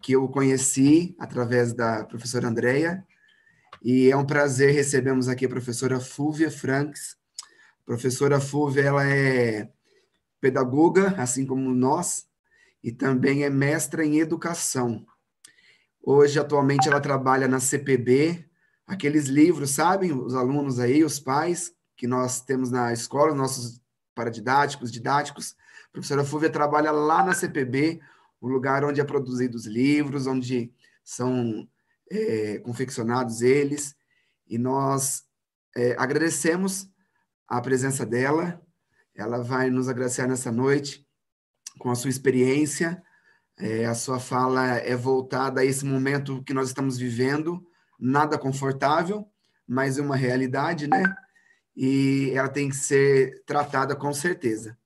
que eu conheci através da professora Andréia, e é um prazer recebemos aqui a professora Fúvia Franks. A professora Fúvia, ela é pedagoga, assim como nós, e também é mestra em educação. Hoje, atualmente, ela trabalha na CPB, aqueles livros, sabem? Os alunos aí, os pais, que nós temos na escola, nossos paradidáticos, didáticos. A professora Fúvia trabalha lá na CPB, o lugar onde é produzidos livros, onde são confeccionados eles, e nós agradecemos a presença dela. Ela vai nos agraciar nessa noite com a sua experiência. A sua fala é voltada a esse momento que nós estamos vivendo, nada confortável, mas uma realidade, né? E ela tem que ser tratada com certeza.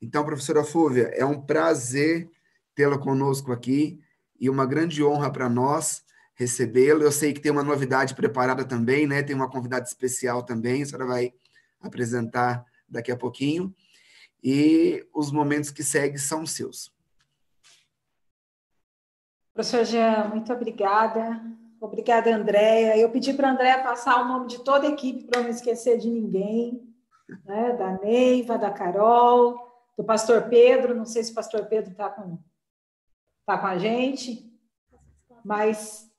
Então, professora Fúvia, é um prazer tê-la conosco aqui e uma grande honra para nós recebê-lo. Eu sei que tem uma novidade preparada também, né? Tem uma convidada especial também, a senhora vai apresentar daqui a pouquinho. E os momentos que seguem são seus. Professor Jean, muito obrigada. Obrigada, Andréia. Eu pedi para a Andréia passar o nome de toda a equipe para não esquecer de ninguém, né? Da Neiva, da Carol, do pastor Pedro. Não sei se o pastor Pedro está com a gente, mas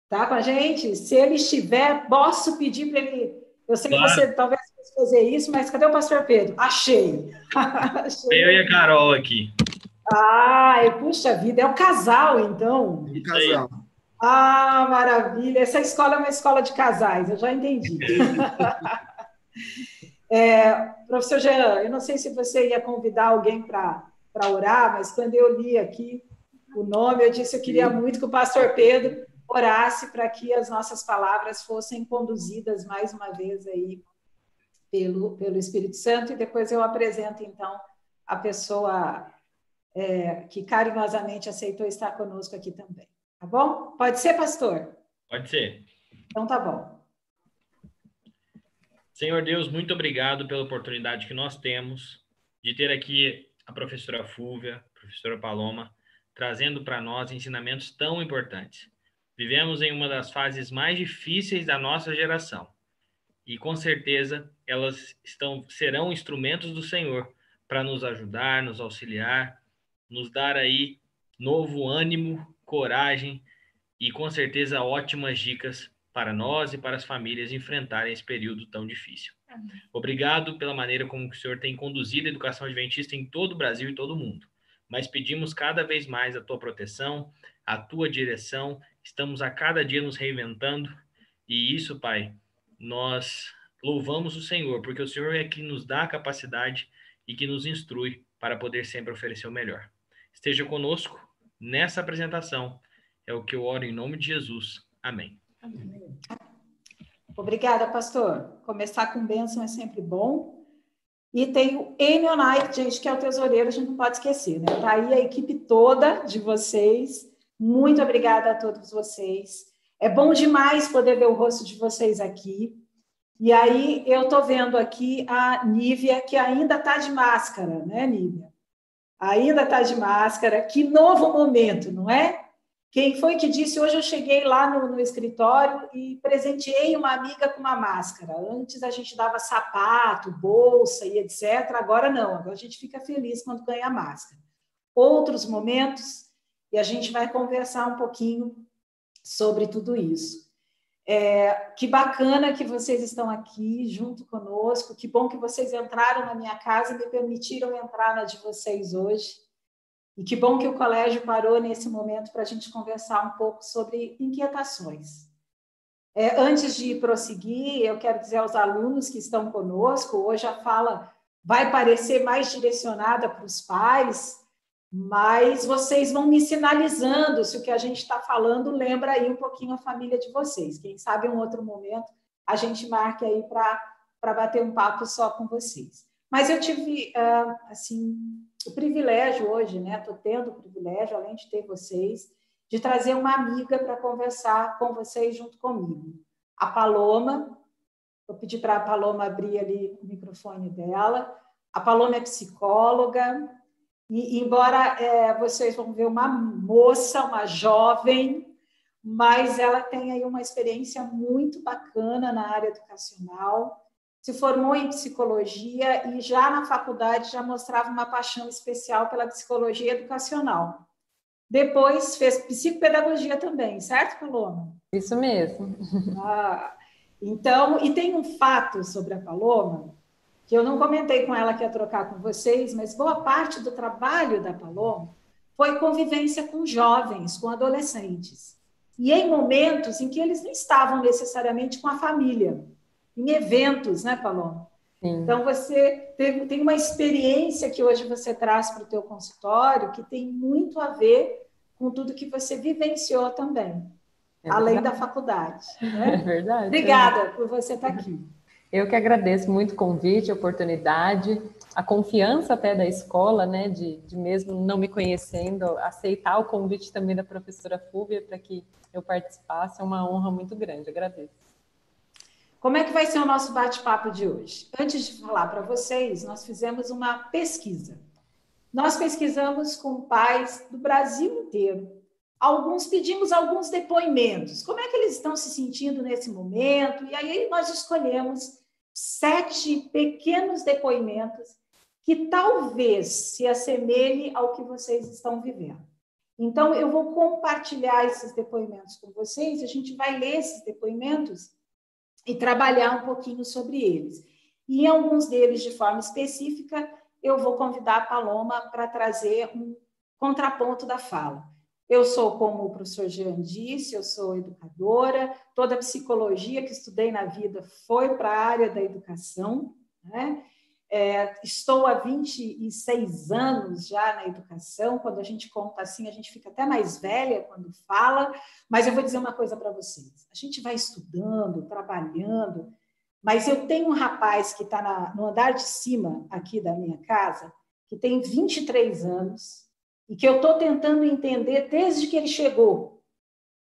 está com a gente? Se ele estiver, posso pedir para ele... Eu sei que você talvez fosse fazer isso, mas cadê o pastor Pedro? Achei. Eu e a Carol aqui. Puxa vida, é o casal, então. Um casal. Ah, maravilha. Essa escola é uma escola de casais, eu já entendi. Professor Jean, eu não sei se você ia convidar alguém para orar, mas quando eu li aqui o nome, eu disse que eu queria muito que o pastor Pedro orasse para que as nossas palavras fossem conduzidas mais uma vez aí pelo Espírito Santo, e depois eu apresento, então, a pessoa que carinhosamente aceitou estar conosco aqui também. Tá bom? Pode ser, pastor? Pode ser. Então tá bom. Senhor Deus, muito obrigado pela oportunidade que nós temos de ter aqui a professora Fúvia, a professora Paloma, trazendo para nós ensinamentos tão importantes. Vivemos em uma das fases mais difíceis da nossa geração e, com certeza, elas serão instrumentos do Senhor para nos ajudar, nos auxiliar, nos dar aí novo ânimo, coragem e, com certeza, ótimas dicas para nós e para as famílias enfrentarem esse período tão difícil. Obrigado pela maneira como o Senhor tem conduzido a educação adventista em todo o Brasil e todo o mundo. Mas pedimos cada vez mais a tua proteção, a tua direção. Estamos a cada dia nos reinventando. E isso, Pai, nós louvamos o Senhor, porque o Senhor é que nos dá a capacidade e que nos instrui para poder sempre oferecer o melhor. Esteja conosco nessa apresentação. É o que eu oro em nome de Jesus. Amém. Amém. Obrigada, pastor. Começar com bênção é sempre bom. E tem o Enio Knight, gente, que é o tesoureiro, a gente não pode esquecer, né? Tá aí a equipe toda de vocês. Muito obrigada a todos vocês. É bom demais poder ver o rosto de vocês aqui. E aí, eu estou vendo aqui a Nívia, que ainda está de máscara, né, Nívia? Ainda está de máscara. Que novo momento, não é? Quem foi que disse? Hoje eu cheguei lá no escritório e presenteei uma amiga com uma máscara. Antes a gente dava sapato, bolsa e etc. Agora não, agora a gente fica feliz quando ganha máscara. Outros momentos, e a gente vai conversar um pouquinho sobre tudo isso. Que bacana que vocês estão aqui junto conosco, que bom que vocês entraram na minha casa e me permitiram entrar na de vocês hoje. E que bom que o colégio parou nesse momento para a gente conversar um pouco sobre inquietações. Antes de prosseguir, eu quero dizer aos alunos que estão conosco, hoje a fala vai parecer mais direcionada para os pais, mas vocês vão me sinalizando se o que a gente está falando lembra aí um pouquinho a família de vocês. Quem sabe em um outro momento a gente marque aí para bater um papo só com vocês. Mas eu tive, assim, o privilégio hoje, né? Estou tendo o privilégio, além de ter vocês, de trazer uma amiga para conversar com vocês junto comigo. A Paloma, vou pedir para a Paloma abrir ali o microfone dela. A Paloma é psicóloga, E embora vocês vão ver uma moça, uma jovem, mas ela tem aí uma experiência muito bacana na área educacional, se formou em psicologia e já na faculdade já mostrava uma paixão especial pela psicologia educacional. Depois fez psicopedagogia também, certo, Paloma? Isso mesmo. Então, e tem um fato sobre a Paloma, que eu não comentei com ela que ia trocar com vocês, mas boa parte do trabalho da Paloma foi convivência com jovens, com adolescentes. E em momentos em que eles não estavam necessariamente com a família, em eventos, né, Paloma? Sim. Então, você tem uma experiência que hoje você traz para o teu consultório que tem muito a ver com tudo que você vivenciou também, além da faculdade. Né? É verdade. Obrigada por você estar aqui. Eu que agradeço muito o convite, a oportunidade, a confiança até da escola, né, de mesmo não me conhecendo, aceitar o convite também da professora Fúvia para que eu participasse, é uma honra muito grande, agradeço. Como é que vai ser o nosso bate-papo de hoje? Antes de falar para vocês, nós fizemos uma pesquisa. Nós pesquisamos com pais do Brasil inteiro. Pedimos alguns depoimentos. Como é que eles estão se sentindo nesse momento? E aí nós escolhemos 7 pequenos depoimentos que talvez se assemelhe ao que vocês estão vivendo. Então, eu vou compartilhar esses depoimentos com vocês, a gente vai ler esses depoimentos e trabalhar um pouquinho sobre eles. E em alguns deles, de forma específica, eu vou convidar a Paloma para trazer um contraponto da fala. Eu sou, como o professor Jean disse, eu sou educadora, toda a psicologia que estudei na vida foi para a área da educação, né? Estou há 26 anos já na educação, quando a gente conta assim, a gente fica até mais velha quando fala, mas eu vou dizer uma coisa para vocês, a gente vai estudando, trabalhando, mas eu tenho um rapaz que está no andar de cima aqui da minha casa, que tem 23 anos, e que eu estou tentando entender desde que ele chegou,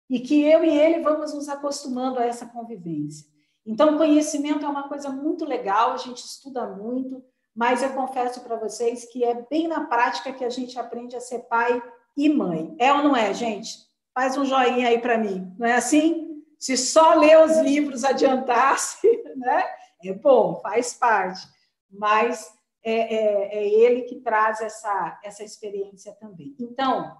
e que eu e ele vamos nos acostumando a essa convivência. Então, conhecimento é uma coisa muito legal, a gente estuda muito, mas eu confesso para vocês que é bem na prática que a gente aprende a ser pai e mãe. É ou não é, gente? Faz um joinha aí para mim, não é assim? Se só ler os livros adiantasse, né? É bom, faz parte, mas é ele que traz essa experiência também. Então,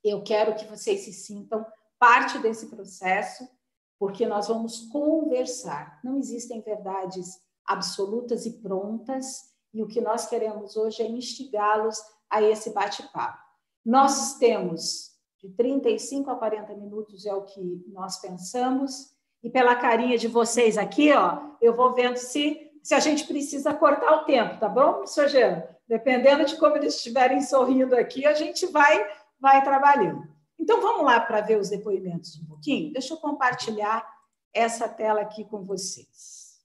eu quero que vocês se sintam parte desse processo, porque nós vamos conversar. Não existem verdades absolutas e prontas, e o que nós queremos hoje é instigá-los a esse bate-papo. Nós temos de 35 a 40 minutos, é o que nós pensamos, e pela carinha de vocês aqui, ó, eu vou vendo se a gente precisa cortar o tempo, tá bom, professor Jean? Dependendo de como eles estiverem sorrindo aqui, a gente vai trabalhando. Então, vamos lá para ver os depoimentos um pouquinho? Deixa eu compartilhar essa tela aqui com vocês.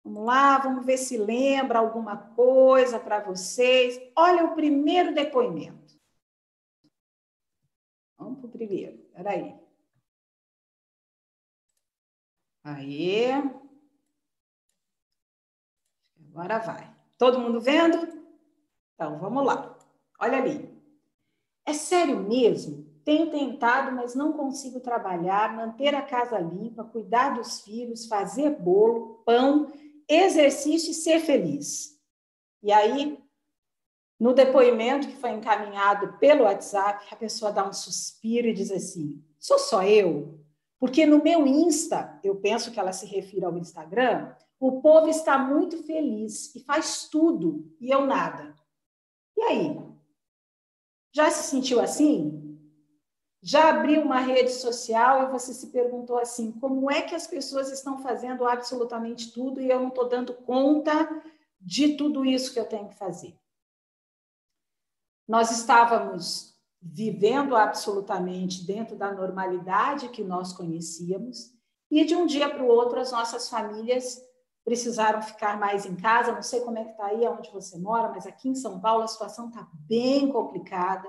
Vamos lá, vamos ver se lembra alguma coisa para vocês. Olha o primeiro depoimento. Vamos para o primeiro, espera aí. Aí. Agora vai. Todo mundo vendo? Então, vamos lá. Olha ali. É sério mesmo? Tenho tentado, mas não consigo trabalhar, manter a casa limpa, cuidar dos filhos, fazer bolo, pão, exercício e ser feliz. E aí, no depoimento que foi encaminhado pelo WhatsApp, a pessoa dá um suspiro e diz assim, sou só eu? Porque no meu Insta, eu penso que ela se refira ao Instagram, o povo está muito feliz e faz tudo, e eu nada. E aí? Já se sentiu assim? Já abriu uma rede social e você se perguntou assim, como é que as pessoas estão fazendo absolutamente tudo e eu não estou dando conta de tudo isso que eu tenho que fazer? Nós estávamos vivendo absolutamente dentro da normalidade que nós conhecíamos e de um dia para o outro as nossas famílias precisaram ficar mais em casa. Não sei como é que está aí onde você mora, mas aqui em São Paulo a situação está bem complicada.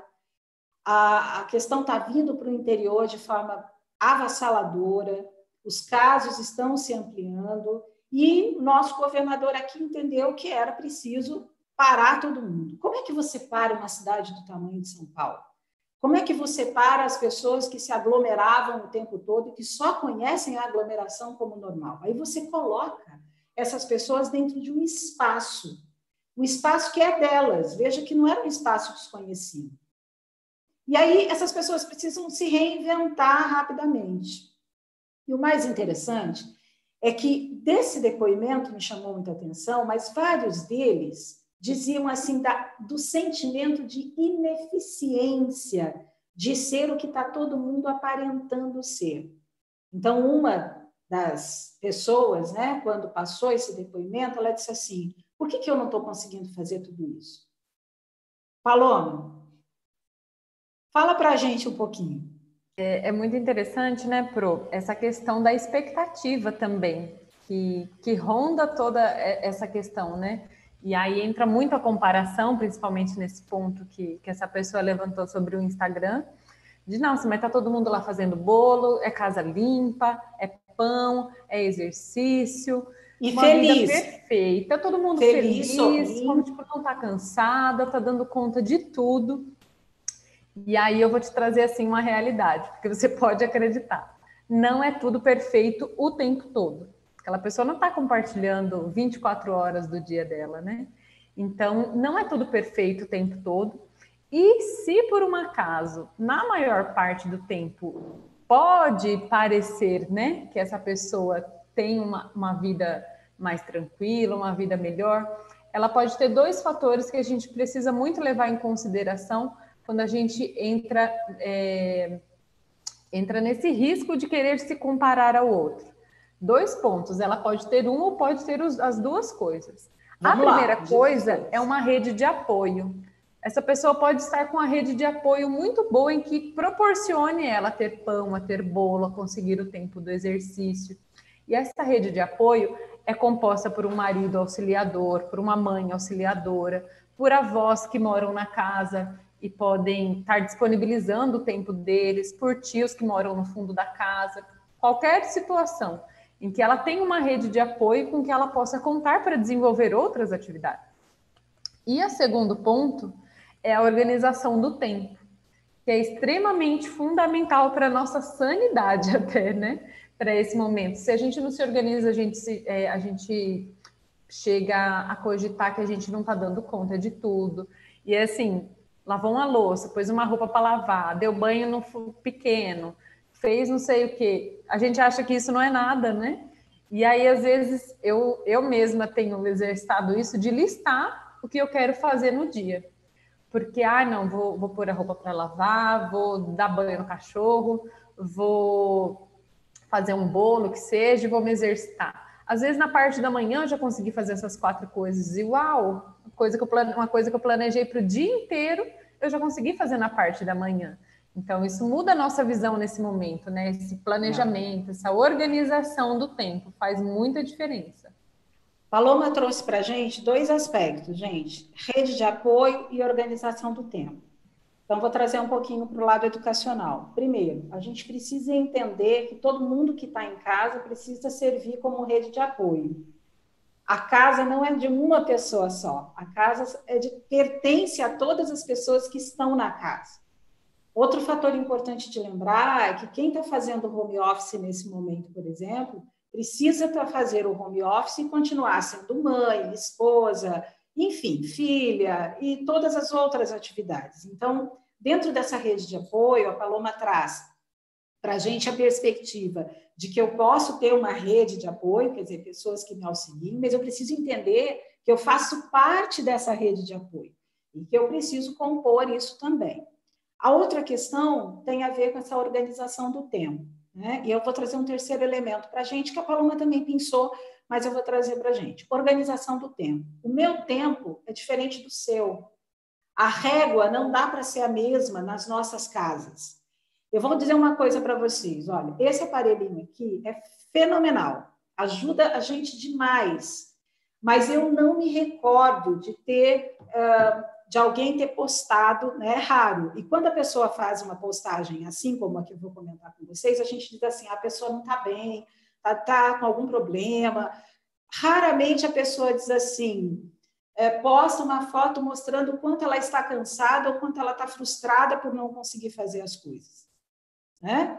A questão está vindo para o interior de forma avassaladora, os casos estão se ampliando e o nosso governador aqui entendeu que era preciso parar todo mundo. Como é que você para uma cidade do tamanho de São Paulo? Como é que você para as pessoas que se aglomeravam o tempo todo e que só conhecem a aglomeração como normal? Aí você coloca essas pessoas dentro de um espaço que é delas. Veja que não era um espaço desconhecido. E aí essas pessoas precisam se reinventar rapidamente. E o mais interessante é que desse depoimento me chamou muita atenção, mas vários deles diziam assim do sentimento de ineficiência de ser o que está todo mundo aparentando ser. Então, uma das pessoas, né, quando passou esse depoimento, ela disse assim: por que eu não estou conseguindo fazer tudo isso? Paloma, fala para a gente um pouquinho. É muito interessante, né, Pro, essa questão da expectativa também, que ronda toda essa questão, né? E aí entra muito a comparação, principalmente nesse ponto que essa pessoa levantou sobre o Instagram, de nossa, mas tá todo mundo lá fazendo bolo, é casa limpa, é pão, é exercício, e uma feliz. Vida perfeita, todo mundo feliz como tipo, não tá cansada, tá dando conta de tudo. E aí eu vou te trazer assim uma realidade, porque você pode acreditar. Não é tudo perfeito o tempo todo. Aquela pessoa não está compartilhando 24 horas do dia dela, né? Então, não é tudo perfeito o tempo todo. E se por um acaso, na maior parte do tempo, pode parecer, né, que essa pessoa tem uma vida mais tranquila, uma vida melhor, ela pode ter dois fatores que a gente precisa muito levar em consideração quando a gente entra nesse risco de querer se comparar ao outro. 2 pontos, ela pode ter um ou pode ter as duas coisas. A primeira coisa é uma rede de apoio. Essa pessoa pode estar com uma rede de apoio muito boa em que proporcione ela a ter pão, a ter bolo, a conseguir o tempo do exercício. E essa rede de apoio é composta por um marido auxiliador, por uma mãe auxiliadora, por avós que moram na casa e podem estar disponibilizando o tempo deles, por tios que moram no fundo da casa. Qualquer situação em que ela tenha uma rede de apoio com que ela possa contar para desenvolver outras atividades. E o segundo ponto é a organização do tempo, que é extremamente fundamental para a nossa sanidade até, né? Para esse momento. Se a gente não se organiza, a gente chega a cogitar que a gente não está dando conta de tudo. E é assim, lavou uma louça, pôs uma roupa para lavar, deu banho no pequeno, fez não sei o quê. A gente acha que isso não é nada, né? E aí, às vezes, eu mesma tenho exercitado isso de listar o que eu quero fazer no dia. Porque, não, vou pôr a roupa para lavar, vou dar banho no cachorro, vou fazer um bolo, que seja, e vou me exercitar. Às vezes, na parte da manhã, eu já consegui fazer essas 4 coisas. E, uau, uma coisa que eu planejei para o dia inteiro, eu já consegui fazer na parte da manhã. Então, isso muda a nossa visão nesse momento, né? Esse planejamento, essa organização do tempo faz muita diferença. Paloma trouxe para a gente 2 aspectos, gente: rede de apoio e organização do tempo. Então, vou trazer um pouquinho para o lado educacional. Primeiro, a gente precisa entender que todo mundo que está em casa precisa servir como rede de apoio. A casa não é de uma pessoa só. A casa pertence a todas as pessoas que estão na casa. Outro fator importante de lembrar é que quem está fazendo home office nesse momento, por exemplo, precisa fazer o home office e continuar sendo mãe, esposa, enfim, filha e todas as outras atividades. Então, dentro dessa rede de apoio, a Paloma traz para a gente a perspectiva de que eu posso ter uma rede de apoio, quer dizer, pessoas que me auxiliem, mas eu preciso entender que eu faço parte dessa rede de apoio e que eu preciso compor isso também. A outra questão tem a ver com essa organização do tempo, né? E eu vou trazer um terceiro elemento para a gente, que a Paloma também pensou, mas eu vou trazer para a gente. Organização do tempo. O meu tempo é diferente do seu. A régua não dá para ser a mesma nas nossas casas. Eu vou dizer uma coisa para vocês. Olha, esse aparelhinho aqui é fenomenal. Ajuda a gente demais. Mas eu não me recordo de ter... de alguém ter postado, né, é raro. E quando a pessoa faz uma postagem assim, como a que eu vou comentar com vocês, a gente diz assim, a pessoa não está bem, está com algum problema. Raramente a pessoa diz assim, posta uma foto mostrando o quanto ela está cansada ou quanto ela está frustrada por não conseguir fazer as coisas, né?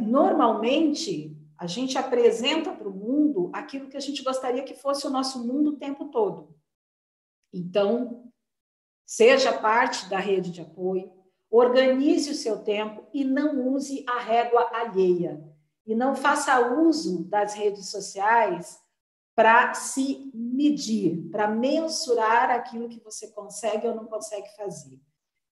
Normalmente, a gente apresenta para o mundo aquilo que a gente gostaria que fosse o nosso mundo o tempo todo. Então, seja parte da rede de apoio, organize o seu tempo e não use a régua alheia. E não faça uso das redes sociais para se medir, para mensurar aquilo que você consegue ou não consegue fazer.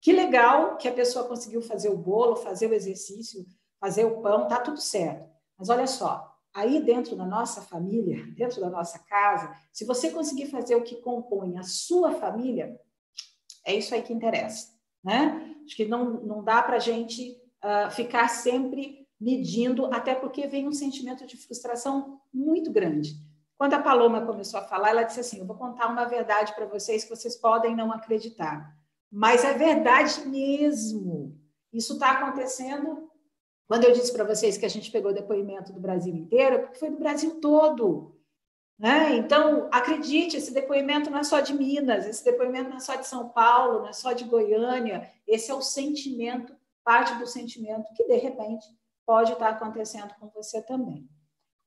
Que legal que a pessoa conseguiu fazer o bolo, fazer o exercício, fazer o pão, tá tudo certo. Mas olha só, aí dentro da nossa família, dentro da nossa casa, se você conseguir fazer o que compõe a sua família, é isso aí que interessa, né? Acho que não dá para a gente ficar sempre medindo, até porque vem um sentimento de frustração muito grande. Quando a Paloma começou a falar, ela disse assim, eu vou contar uma verdade para vocês que vocês podem não acreditar, mas é verdade mesmo. Isso está acontecendo. Quando eu disse para vocês que a gente pegou depoimento do Brasil inteiro, porque foi do Brasil todo, né? Então, acredite, esse depoimento não é só de Minas, esse depoimento não é só de São Paulo, não é só de Goiânia, esse é o sentimento, parte do sentimento que, de repente, pode estar acontecendo com você também.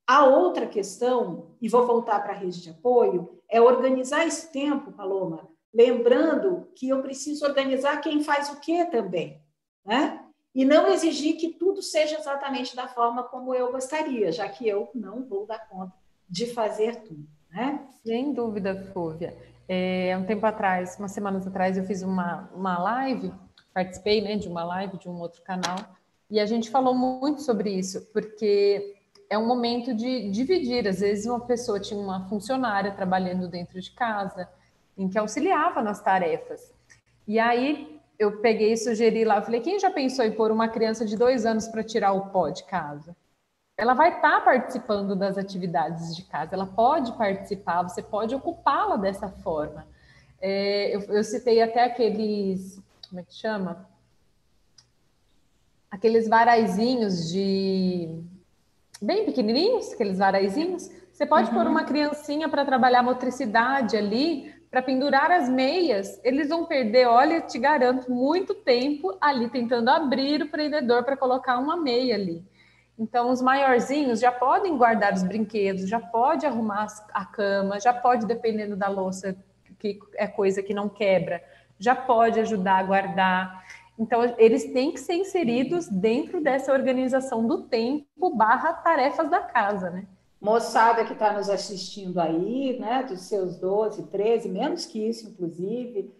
A outra questão, e vou voltar para a rede de apoio, é organizar esse tempo, Paloma, lembrando que eu preciso organizar quem faz o quê também, né? E não exigir que tudo seja exatamente da forma como eu gostaria, já que eu não vou dar conta de fazer tudo, né? Sem dúvida, Fúvia. Um tempo atrás, umas semanas atrás, eu fiz uma live, participei, né, de uma live de um outro canal, e a gente falou muito sobre isso, porque é um momento de dividir. Às vezes uma pessoa tinha uma funcionária trabalhando dentro de casa, em que auxiliava nas tarefas. E aí eu peguei e sugeri lá, falei, quem já pensou em pôr uma criança de 2 anos para tirar o pó de casa? Ela vai estar participando das atividades de casa, ela pode participar, você pode ocupá-la dessa forma. Eu citei até aqueles, como é que chama? Aqueles varaizinhos bem pequenininhos, aqueles varaizinhos. Você pode pôr uma criancinha para trabalhar motricidade ali, para pendurar as meias. Eles vão perder, olha, te garanto, muito tempo ali tentando abrir o prendedor para colocar uma meia ali. Então, os maiorzinhos já podem guardar os brinquedos, já pode arrumar a cama, já pode, dependendo da louça, que é coisa que não quebra, já pode ajudar a guardar. Então, eles têm que ser inseridos dentro dessa organização do tempo / tarefas da casa, né? Moçada que está nos assistindo aí, né, dos seus 12, 13, menos que isso, inclusive,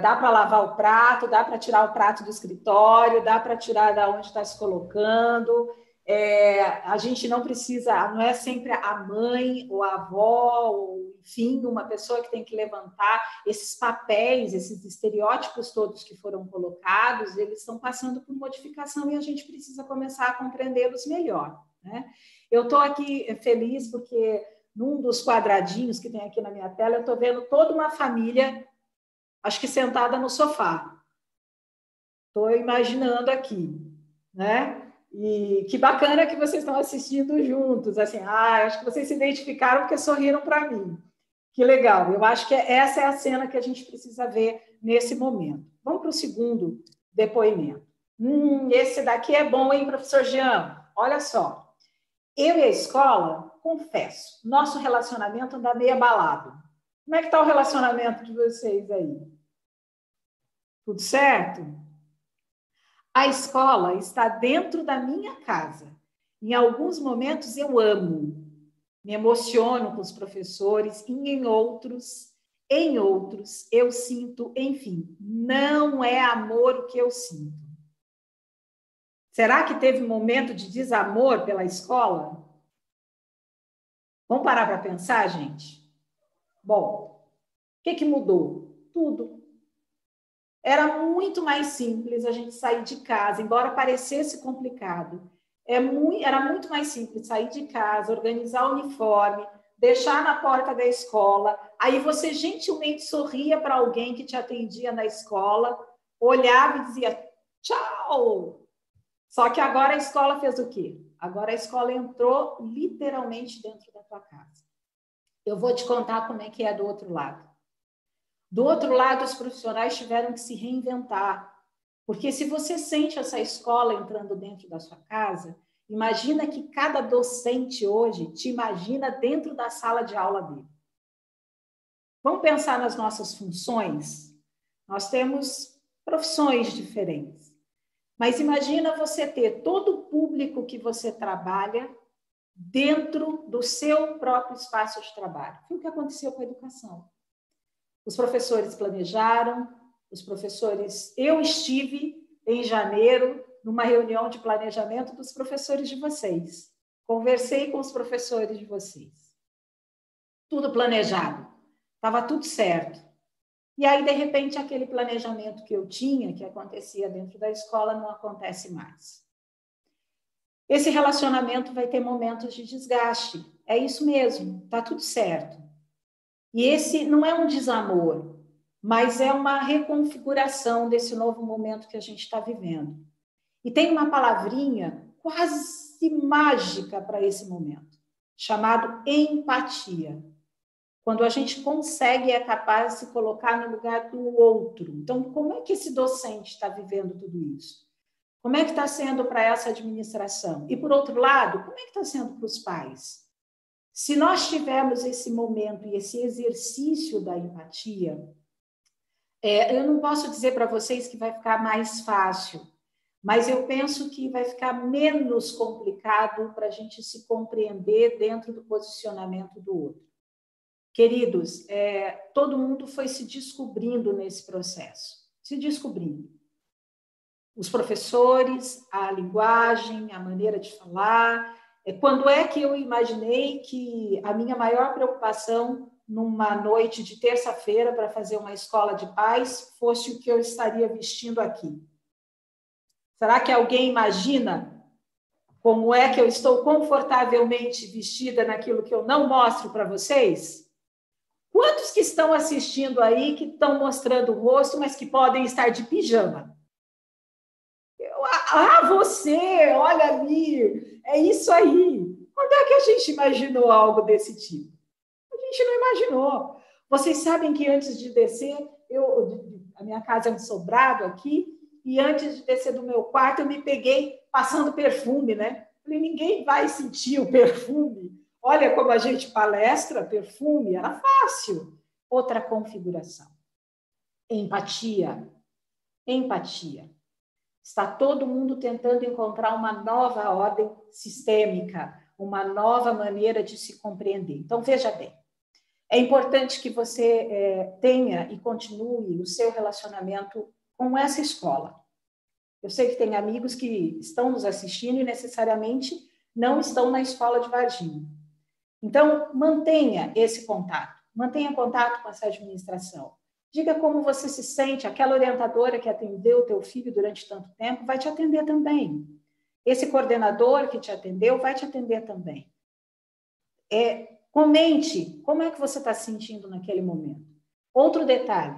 dá para lavar o prato, dá para tirar o prato do escritório, dá para tirar da onde está se colocando. A gente não precisa, não é sempre a mãe ou a avó, ou enfim, uma pessoa que tem que levantar esses papéis, esses estereótipos todos que foram colocados, eles estão passando por modificação e a gente precisa começar a compreendê-los melhor, né? Eu estou aqui feliz porque num dos quadradinhos que tem aqui na minha tela, eu estou vendo toda uma família, acho que sentada no sofá. Estou imaginando aqui, né? E que bacana que vocês estão assistindo juntos, assim, acho que vocês se identificaram porque sorriram para mim. Que legal, eu acho que essa é a cena que a gente precisa ver nesse momento. Vamos para o segundo depoimento. Esse daqui é bom, hein, professor Jean? Olha só. Eu e a escola, confesso, nosso relacionamento anda meio abalado. Como é que está o relacionamento de vocês aí? Tudo certo? A escola está dentro da minha casa. Em alguns momentos eu amo, me emociono com os professores, e em outros eu sinto, enfim, não é amor o que eu sinto. Será que teve um momento de desamor pela escola? Vamos parar para pensar, gente? Bom, o que mudou? Tudo. Era muito mais simples a gente sair de casa, embora parecesse complicado. Era muito mais simples sair de casa, organizar o uniforme, deixar na porta da escola. Aí você gentilmente sorria para alguém que te atendia na escola, olhava e dizia tchau. Só que agora a escola fez o quê? Agora a escola entrou literalmente dentro da tua casa. Eu vou te contar como é que é do outro lado. Do outro lado, os profissionais tiveram que se reinventar, porque se você sente essa escola entrando dentro da sua casa, imagina que cada docente hoje te imagina dentro da sala de aula dele. Vamos pensar nas nossas funções? Nós temos profissões diferentes. Mas imagina você ter todo o público que você trabalha dentro do seu próprio espaço de trabalho. Foi o que aconteceu com a educação. Os professores planejaram, eu estive em janeiro numa reunião de planejamento dos professores de vocês. Conversei com os professores de vocês. Tudo planejado. Estava tudo certo. E aí, de repente, aquele planejamento que eu tinha, que acontecia dentro da escola, não acontece mais. Esse relacionamento vai ter momentos de desgaste. É isso mesmo, está tudo certo. E esse não é um desamor, mas é uma reconfiguração desse novo momento que a gente está vivendo. E tem uma palavrinha quase mágica para esse momento, chamado empatia. Quando a gente consegue e é capaz de se colocar no lugar do outro. Então, como é que esse docente está vivendo tudo isso? Como é que está sendo para essa administração? E, por outro lado, como é que está sendo para os pais? Se nós tivermos esse momento e esse exercício da empatia, eu não posso dizer para vocês que vai ficar mais fácil, mas eu penso que vai ficar menos complicado para a gente se compreender dentro do posicionamento do outro. Queridos, todo mundo foi se descobrindo nesse processo, se descobrindo. Os professores, a linguagem, a maneira de falar. Quando é que eu imaginei que a minha maior preocupação numa noite de terça-feira para fazer uma escola de paz fosse o que eu estaria vestindo aqui? Será que alguém imagina como é que eu estou confortavelmente vestida naquilo que eu não mostro para vocês? Quantos que estão assistindo aí que estão mostrando o rosto, mas que podem estar de pijama? Você, olha ali, é isso aí. Quando é que a gente imaginou algo desse tipo? A gente não imaginou. Vocês sabem que antes de descer, a minha casa é um sobrado aqui, e antes de descer do meu quarto, eu me peguei passando perfume, né? Falei, ninguém vai sentir o perfume. Olha como a gente palestra, perfume, era fácil. Outra configuração. Empatia. Empatia. Está todo mundo tentando encontrar uma nova ordem sistêmica, uma nova maneira de se compreender. Então, veja bem, é importante que você tenha e continue o seu relacionamento com essa escola. Eu sei que tem amigos que estão nos assistindo e necessariamente não estão na escola de Varginha. Então, mantenha esse contato, mantenha contato com essa administração. Diga como você se sente, aquela orientadora que atendeu o teu filho durante tanto tempo vai te atender também. Esse coordenador que te atendeu vai te atender também. Comente como é que você está se sentindo naquele momento. Outro detalhe,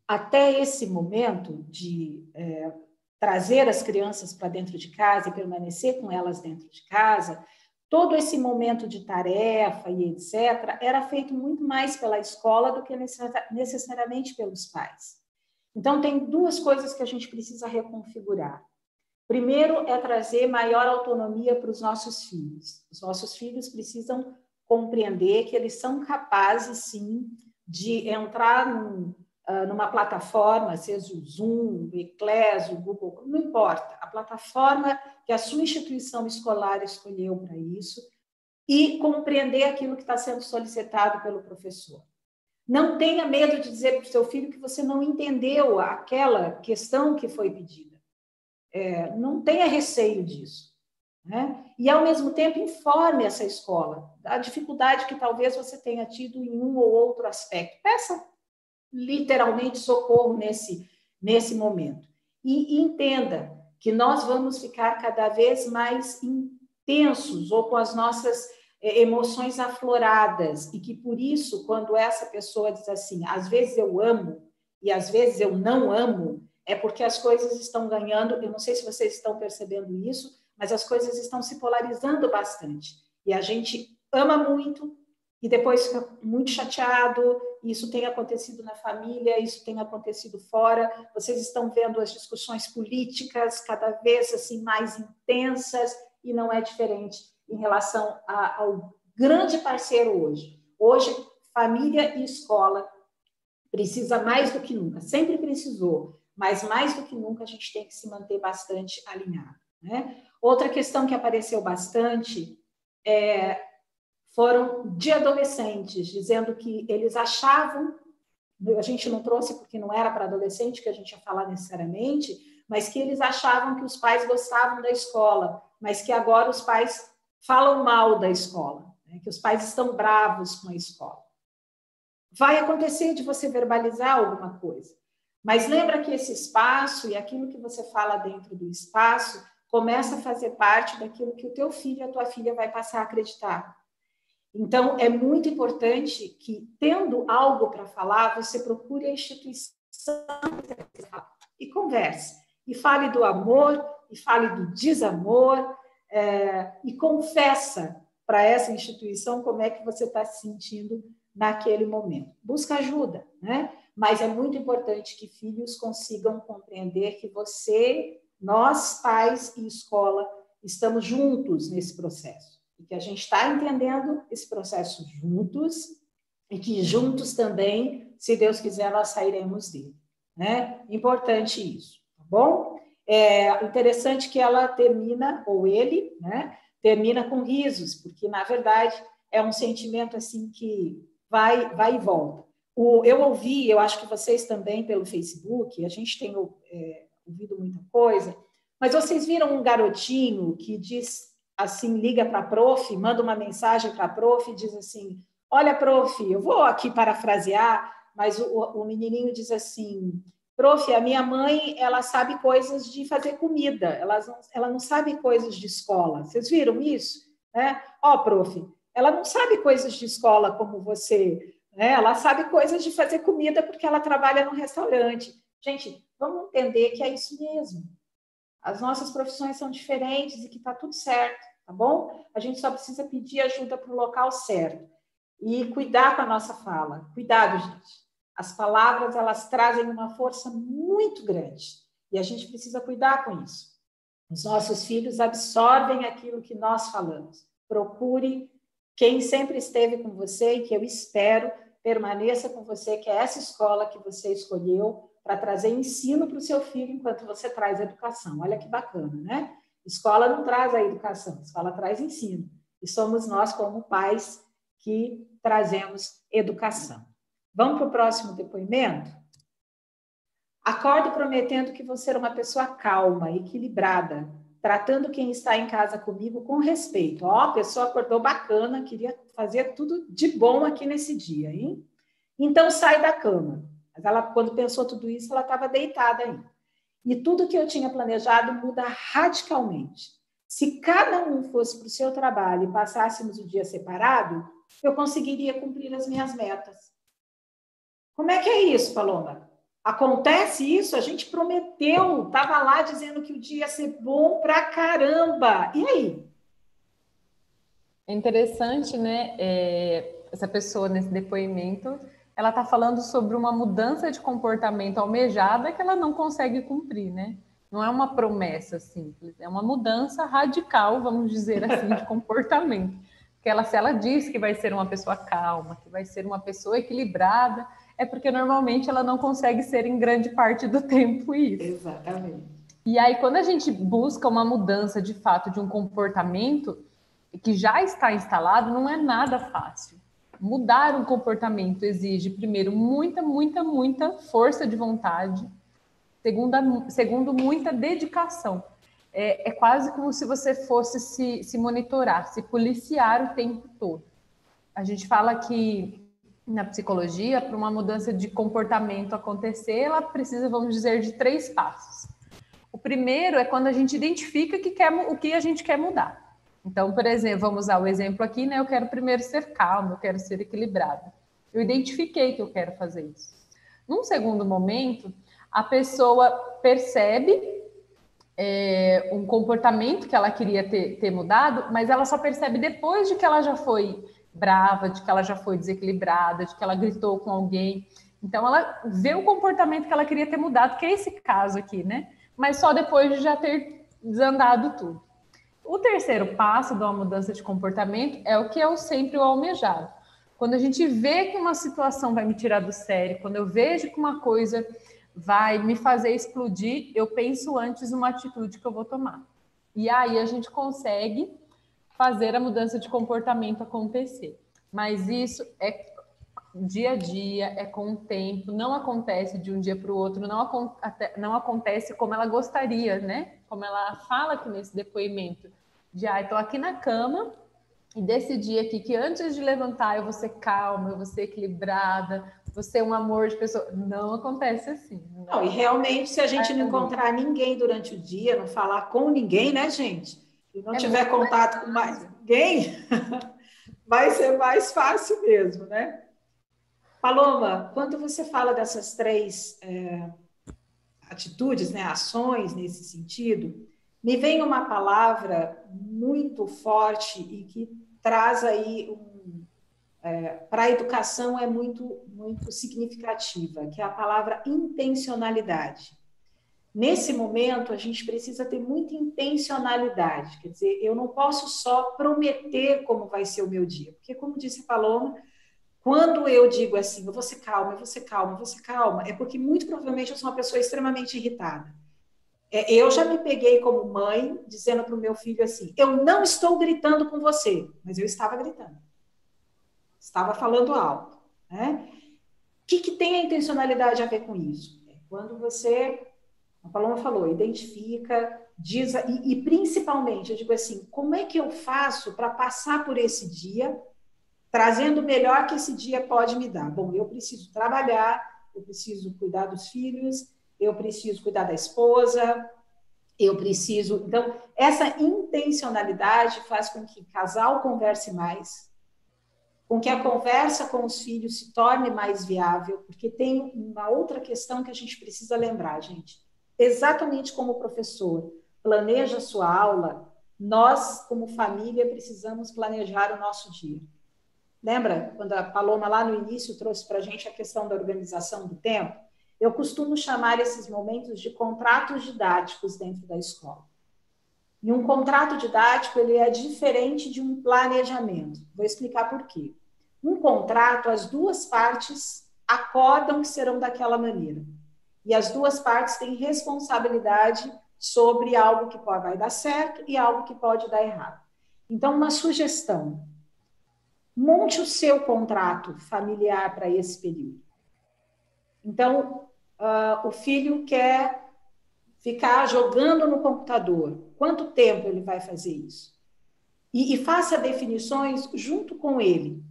até esse momento de trazer as crianças para dentro de casa e permanecer com elas dentro de casa, todo esse momento de tarefa e etc. era feito muito mais pela escola do que necessariamente pelos pais. Então, tem duas coisas que a gente precisa reconfigurar. Primeiro é trazer maior autonomia para os nossos filhos. Os nossos filhos precisam compreender que eles são capazes, sim, de entrar numa plataforma, seja o Zoom, o Eclés, o Google, não importa, a plataforma que a sua instituição escolar escolheu para isso, e compreender aquilo que está sendo solicitado pelo professor. Não tenha medo de dizer para o seu filho que você não entendeu aquela questão que foi pedida. Não tenha receio disso. Né? E, ao mesmo tempo, informe essa escola da dificuldade que talvez você tenha tido em um ou outro aspecto. Peça literalmente socorro nesse momento. E entenda que nós vamos ficar cada vez mais intensos ou com as nossas emoções afloradas e que, por isso, quando essa pessoa diz assim, às vezes eu amo e às vezes eu não amo, é porque as coisas estão ganhando, eu não sei se vocês estão percebendo isso, mas as coisas estão se polarizando bastante. E a gente ama muito e depois fica muito chateado isso tem acontecido na família, isso tem acontecido fora. Vocês estão vendo as discussões políticas cada vez assim mais intensas, e não é diferente em relação ao grande parceiro hoje. Hoje, família e escola precisa mais do que nunca, sempre precisou, mas mais do que nunca a gente tem que se manter bastante alinhado, né? Outra questão que apareceu bastante foram de adolescentes, dizendo que eles achavam, a gente não trouxe porque não era para adolescente que a gente ia falar necessariamente, mas que eles achavam que os pais gostavam da escola, mas que agora os pais falam mal da escola, né? Que os pais estão bravos com a escola. Vai acontecer de você verbalizar alguma coisa, mas lembra que esse espaço e aquilo que você fala dentro do espaço começa a fazer parte daquilo que o teu filho e a tua filha vai passar a acreditar. Então, é muito importante que, tendo algo para falar, você procure a instituição e converse. E fale do amor, e fale do desamor, e confessa para essa instituição como é que você está se sentindo naquele momento. Busca ajuda, né? Mas é muito importante que filhos consigam compreender que nós, pais e escola, estamos juntos nesse processo. E que a gente está entendendo esse processo juntos, e que juntos também, se Deus quiser, nós sairemos dele, né? Importante isso, tá bom? É interessante que ela termina, ou ele, né, termina com risos, porque, na verdade, é um sentimento assim que vai e volta. Eu ouvi, eu acho que vocês também pelo Facebook, a gente tem ouvido muita coisa, mas vocês viram um garotinho que diz assim, liga para a prof, manda uma mensagem para a prof e diz assim, olha, prof, eu vou aqui parafrasear, mas o menininho diz assim, prof, a minha mãe, ela sabe coisas de fazer comida, ela não sabe coisas de escola. Vocês viram isso? Né? Ó, prof, ela não sabe coisas de escola como você, né? Ela sabe coisas de fazer comida porque ela trabalha num restaurante. Gente, vamos entender que é isso mesmo. As nossas profissões são diferentes e que está tudo certo, tá bom? A gente só precisa pedir ajuda para o local certo e cuidar com a nossa fala. Cuidado, gente. As palavras, elas trazem uma força muito grande e a gente precisa cuidar com isso. Os nossos filhos absorvem aquilo que nós falamos. Procure quem sempre esteve com você e que eu espero permaneça com você, que é essa escola que você escolheu para trazer ensino para o seu filho enquanto você traz educação. Olha que bacana, né? Escola não traz a educação, escola traz ensino. E somos nós, como pais, que trazemos educação. Vamos para o próximo depoimento? Acordo prometendo que vou ser uma pessoa calma, equilibrada, tratando quem está em casa comigo com respeito. Ó, a pessoa acordou bacana, queria fazer tudo de bom aqui nesse dia, hein? Então, sai da cama. Mas ela, quando pensou tudo isso, ela estava deitada ainda. E tudo que eu tinha planejado muda radicalmente. Se cada um fosse para o seu trabalho e passássemos o dia separado, eu conseguiria cumprir as minhas metas. Como é que é isso, Paloma? Acontece isso? A gente prometeu, estava lá dizendo que o dia ia ser bom pra caramba. E aí? É interessante, né? Essa pessoa nesse depoimento, ela está falando sobre uma mudança de comportamento almejada que ela não consegue cumprir, né? Não é uma promessa simples, é uma mudança radical, vamos dizer assim, de comportamento. Porque se ela diz que vai ser uma pessoa calma, que vai ser uma pessoa equilibrada, é porque normalmente ela não consegue ser em grande parte do tempo isso. Exatamente. E aí, quando a gente busca uma mudança de fato de um comportamento que já está instalado, não é nada fácil. Mudar um comportamento exige, primeiro, muita força de vontade. Segundo, muita dedicação. É quase como se você fosse se monitorar, se policiar o tempo todo. A gente fala que, na psicologia, para uma mudança de comportamento acontecer, ela precisa, vamos dizer, de 3 passos. O primeiro é quando a gente identifica o que a gente quer mudar. Então, por exemplo, vamos usar o exemplo aqui, né? Eu quero primeiro ser calma, eu quero ser equilibrada. Eu identifiquei que eu quero fazer isso. Num segundo momento, a pessoa percebe um comportamento que ela queria ter mudado, mas ela só percebe depois de que ela já foi brava, de que ela já foi desequilibrada, de que ela gritou com alguém. Então, ela vê o comportamento que ela queria ter mudado, que é esse caso aqui, né? Mas só depois de já ter desandado tudo. O terceiro passo de uma mudança de comportamento é o que é sempre o almejado. Quando a gente vê que uma situação vai me tirar do sério, quando eu vejo que uma coisa vai me fazer explodir, eu penso antes uma atitude que eu vou tomar. E aí a gente consegue fazer a mudança de comportamento acontecer. Mas isso é dia a dia, é com o tempo, não acontece de um dia para o outro, não acontece como ela gostaria, né? Como ela fala aqui nesse depoimento, de estou aqui na cama e decidi aqui que antes de levantar eu vou ser calma, eu vou ser equilibrada, vou ser um amor de pessoa. Não acontece assim. Não, e realmente, se a gente não encontrar ninguém durante o dia, não falar com ninguém, né, gente? E não tiver contato com mais ninguém, vai ser mais fácil mesmo, né? Paloma, quando você fala dessas três atitudes, né, ações nesse sentido, me vem uma palavra muito forte e que traz aí para a educação é muito, muito significativa, que é a palavra intencionalidade. Nesse momento, a gente precisa ter muita intencionalidade, quer dizer, eu não posso só prometer como vai ser o meu dia, porque, como disse a Paloma, quando eu digo assim, eu vou ser calma, eu vou ser calma, eu vou ser calma, é porque muito provavelmente eu sou uma pessoa extremamente irritada. Eu já me peguei como mãe, dizendo para o meu filho assim, eu não estou gritando com você, mas eu estava gritando. Estava falando alto. Né? O que tem a intencionalidade a ver com isso? É quando você, a Paloma falou, identifica, diz, e principalmente, eu digo assim, como é que eu faço para passar por esse dia trazendo o melhor que esse dia pode me dar? Bom, eu preciso trabalhar, eu preciso cuidar dos filhos, eu preciso cuidar da esposa, eu preciso... Então, essa intencionalidade faz com que o casal converse mais, com que a conversa com os filhos se torne mais viável, porque tem uma outra questão que a gente precisa lembrar, gente. Exatamente como o professor planeja a sua aula, nós, como família, precisamos planejar o nosso dia. Lembra quando a Paloma lá no início trouxe para a gente a questão da organização do tempo? Eu costumo chamar esses momentos de contratos didáticos dentro da escola. E um contrato didático ele é diferente de um planejamento. Vou explicar por quê. Um contrato, as duas partes acordam que serão daquela maneira. E as duas partes têm responsabilidade sobre algo que vai dar certo e algo que pode dar errado. Então, uma sugestão. Monte o seu contrato familiar para esse período. Então, o filho quer ficar jogando no computador. Quanto tempo ele vai fazer isso? E faça definições junto com ele,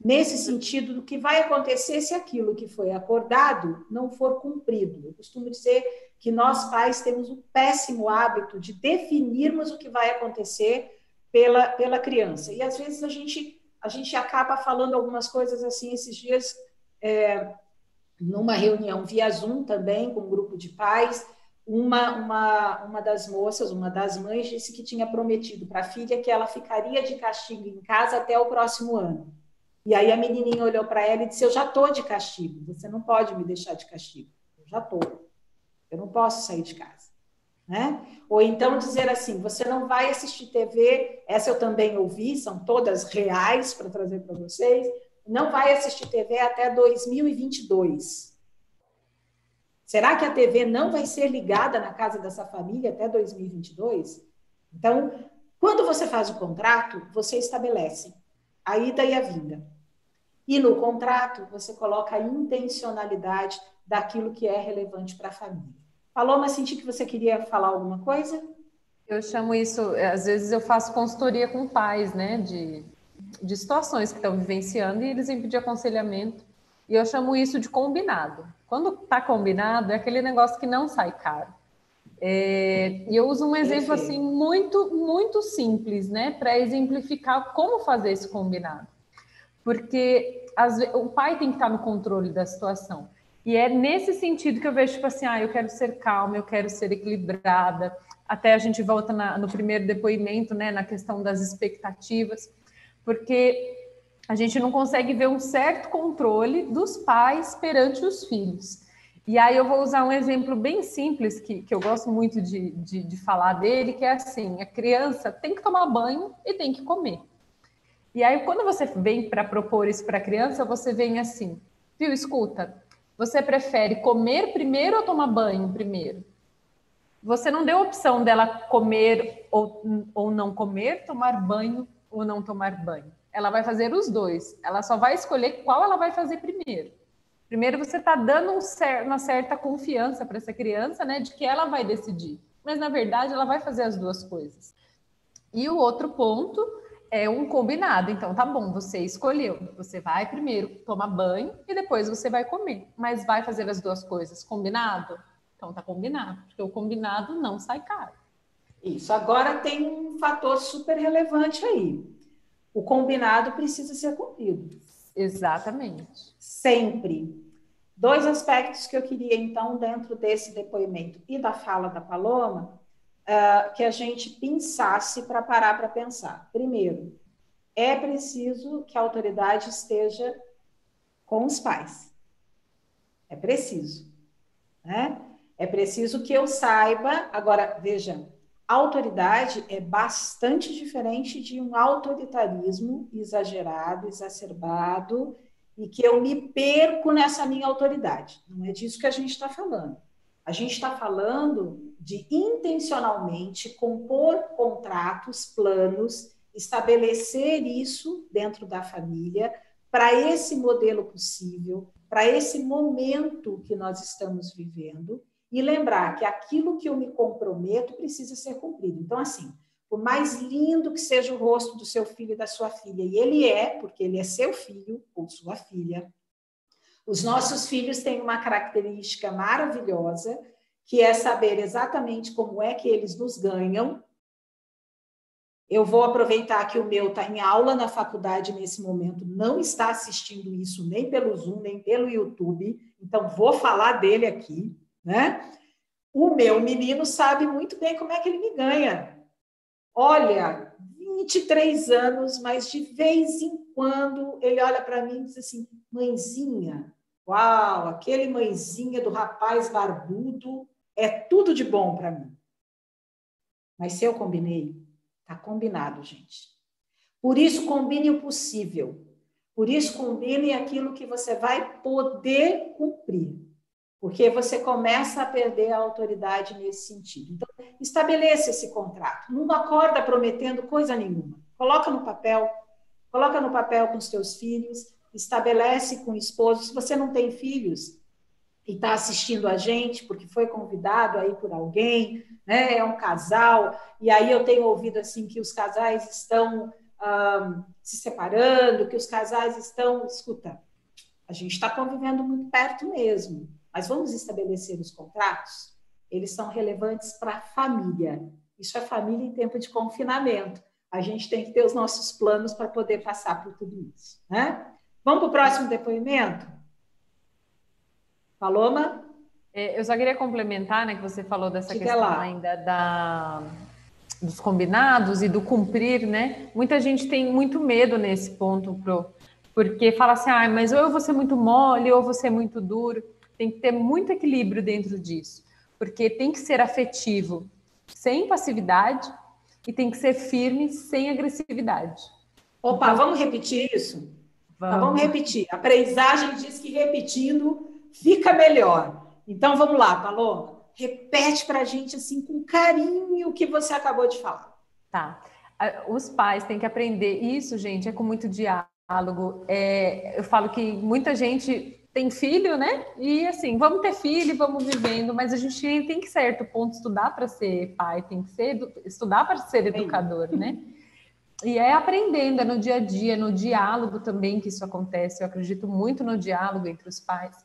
nesse sentido do que vai acontecer se aquilo que foi acordado não for cumprido. Eu costumo dizer que nós pais temos um péssimo hábito de definirmos o que vai acontecer pela criança. E às vezes a gente acaba falando algumas coisas assim, esses dias, numa reunião via Zoom também, com um grupo de pais, uma das moças, uma das mães, disse que tinha prometido para a filha que ela ficaria de castigo em casa até o próximo ano. E aí a menininha olhou para ela e disse, eu já estou de castigo, você não pode me deixar de castigo. Eu já estou, eu não posso sair de casa. Né? Ou então dizer assim, você não vai assistir TV, essa eu também ouvi, são todas reais para trazer para vocês, não vai assistir TV até 2022. Será que a TV não vai ser ligada na casa dessa família até 2022? Então, quando você faz o contrato, você estabelece a ida e a vinda. E no contrato, você coloca a intencionalidade daquilo que é relevante para a família. Paloma, senti que você queria falar alguma coisa? Eu chamo isso, às vezes eu faço consultoria com pais, né, de situações que estão vivenciando e eles vêm pedir aconselhamento. E eu chamo isso de combinado. Quando está combinado, é aquele negócio que não sai caro. E eu uso um exemplo assim muito, muito simples, né, para exemplificar como fazer esse combinado. Porque o pai tem que estar no controle da situação. E é nesse sentido que eu vejo, tipo assim, eu quero ser calma, eu quero ser equilibrada. Até a gente volta no primeiro depoimento, né, na questão das expectativas. Porque a gente não consegue ver um certo controle dos pais perante os filhos. E aí eu vou usar um exemplo bem simples, que eu gosto muito de falar dele, que é assim, a criança tem que tomar banho e tem que comer. E aí quando você vem para propor isso para a criança, você vem assim, viu, escuta, você prefere comer primeiro ou tomar banho primeiro? Você não deu opção dela comer ou não comer, tomar banho ou não tomar banho. Ela vai fazer os dois. Ela só vai escolher qual ela vai fazer primeiro. Primeiro você está dando uma certa confiança para essa criança, né, de que ela vai decidir. Mas, na verdade, ela vai fazer as duas coisas. E o outro ponto é um combinado. Então, tá bom, você escolheu. Você vai primeiro tomar banho e depois você vai comer. Mas vai fazer as duas coisas combinado? Então, tá combinado. Porque o combinado não sai caro. Isso. Agora tem um fator super relevante aí. O combinado precisa ser cumprido. Exatamente. Sempre. 2 aspectos que eu queria, então, dentro desse depoimento e da fala da Paloma, que a gente pensasse para parar para pensar. Primeiro, é preciso que a autoridade esteja com os pais. É preciso. Né? É preciso que eu saiba. Agora, veja, a autoridade é bastante diferente de um autoritarismo exagerado, exacerbado, e que eu me perco nessa minha autoridade. Não é disso que a gente está falando. A gente está falando de intencionalmente compor contratos, planos, estabelecer isso dentro da família para esse modelo possível, para esse momento que nós estamos vivendo, e lembrar que aquilo que eu me comprometo precisa ser cumprido. Então, assim, por mais lindo que seja o rosto do seu filho e da sua filha, e ele é, porque ele é seu filho ou sua filha, os nossos filhos têm uma característica maravilhosa, que é saber exatamente como é que eles nos ganham. Eu vou aproveitar que o meu está em aula na faculdade nesse momento, não está assistindo isso nem pelo Zoom, nem pelo YouTube, então vou falar dele aqui, né? O meu menino sabe muito bem como é que ele me ganha. Olha, 23 anos, mas de vez em quando ele olha para mim e diz assim, mãezinha, uau, aquele mãezinha do rapaz barbudo é tudo de bom para mim. Mas se eu combinei, tá combinado, gente. Por isso, combine o possível. Por isso, combine aquilo que você vai poder cumprir. Porque você começa a perder a autoridade nesse sentido. Então, estabeleça esse contrato. Não acorda prometendo coisa nenhuma. Coloca no papel com os teus filhos, estabelece com o esposo. Se você não tem filhos e está assistindo a gente, porque foi convidado aí por alguém, né? É um casal, e aí eu tenho ouvido assim que os casais estão se separando, que os casais estão... Escuta, a gente está convivendo muito perto mesmo, mas vamos estabelecer os contratos? Eles são relevantes para a família. Isso é família em tempo de confinamento. A gente tem que ter os nossos planos para poder passar por tudo isso, né? Vamos para o próximo depoimento? Paloma? Eu só queria complementar, né, que você falou dessa Diga questão lá. ainda dos combinados e do cumprir, né? Muita gente tem muito medo nesse ponto, porque fala assim, mas ou eu vou ser muito mole ou eu vou ser muito duro. Tem que ter muito equilíbrio dentro disso, porque tem que ser afetivo sem passividade e tem que ser firme sem agressividade. Opa, vamos repetir isso? Vamos repetir. A aprendizagem diz que repetindo fica melhor. Então, vamos lá, Paloma. Repete para a gente, assim, com carinho o que você acabou de falar. Tá. Os pais têm que aprender. Isso, gente, é com muito diálogo. Eu falo que muita gente tem filho, né? E, assim, vamos ter filho, vamos vivendo, mas a gente tem que, certo ponto, estudar para ser pai, tem que estudar para ser educador, né? E é aprendendo, é no dia a dia, no diálogo também que isso acontece. Eu acredito muito no diálogo entre os pais.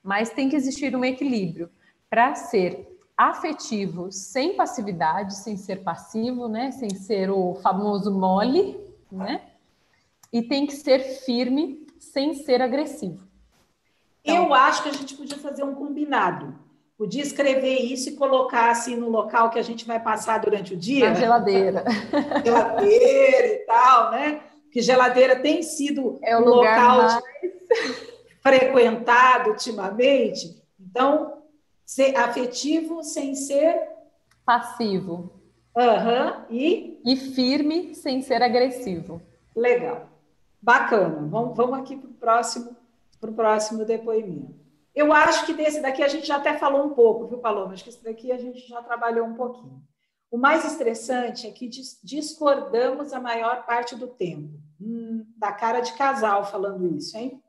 Mas tem que existir um equilíbrio para ser afetivo sem passividade, sem ser passivo, né? Sem ser o famoso mole, né? E tem que ser firme sem ser agressivo. Então, eu acho que a gente podia fazer um combinado. Podia escrever isso e colocar assim no local que a gente vai passar durante o dia. Na geladeira. Geladeira e tal, né? que geladeira tem sido É o um lugar local mais frequentado ultimamente. Então, ser afetivo sem ser passivo e firme sem ser agressivo. legal. Bacana. Vamos aqui para o próximo depoimento. Eu acho que desse daqui a gente já até falou um pouco, viu, Paloma? Acho que esse daqui a gente já trabalhou um pouquinho. O mais estressante é que discordamos a maior parte do tempo. Da cara de casal falando isso, hein?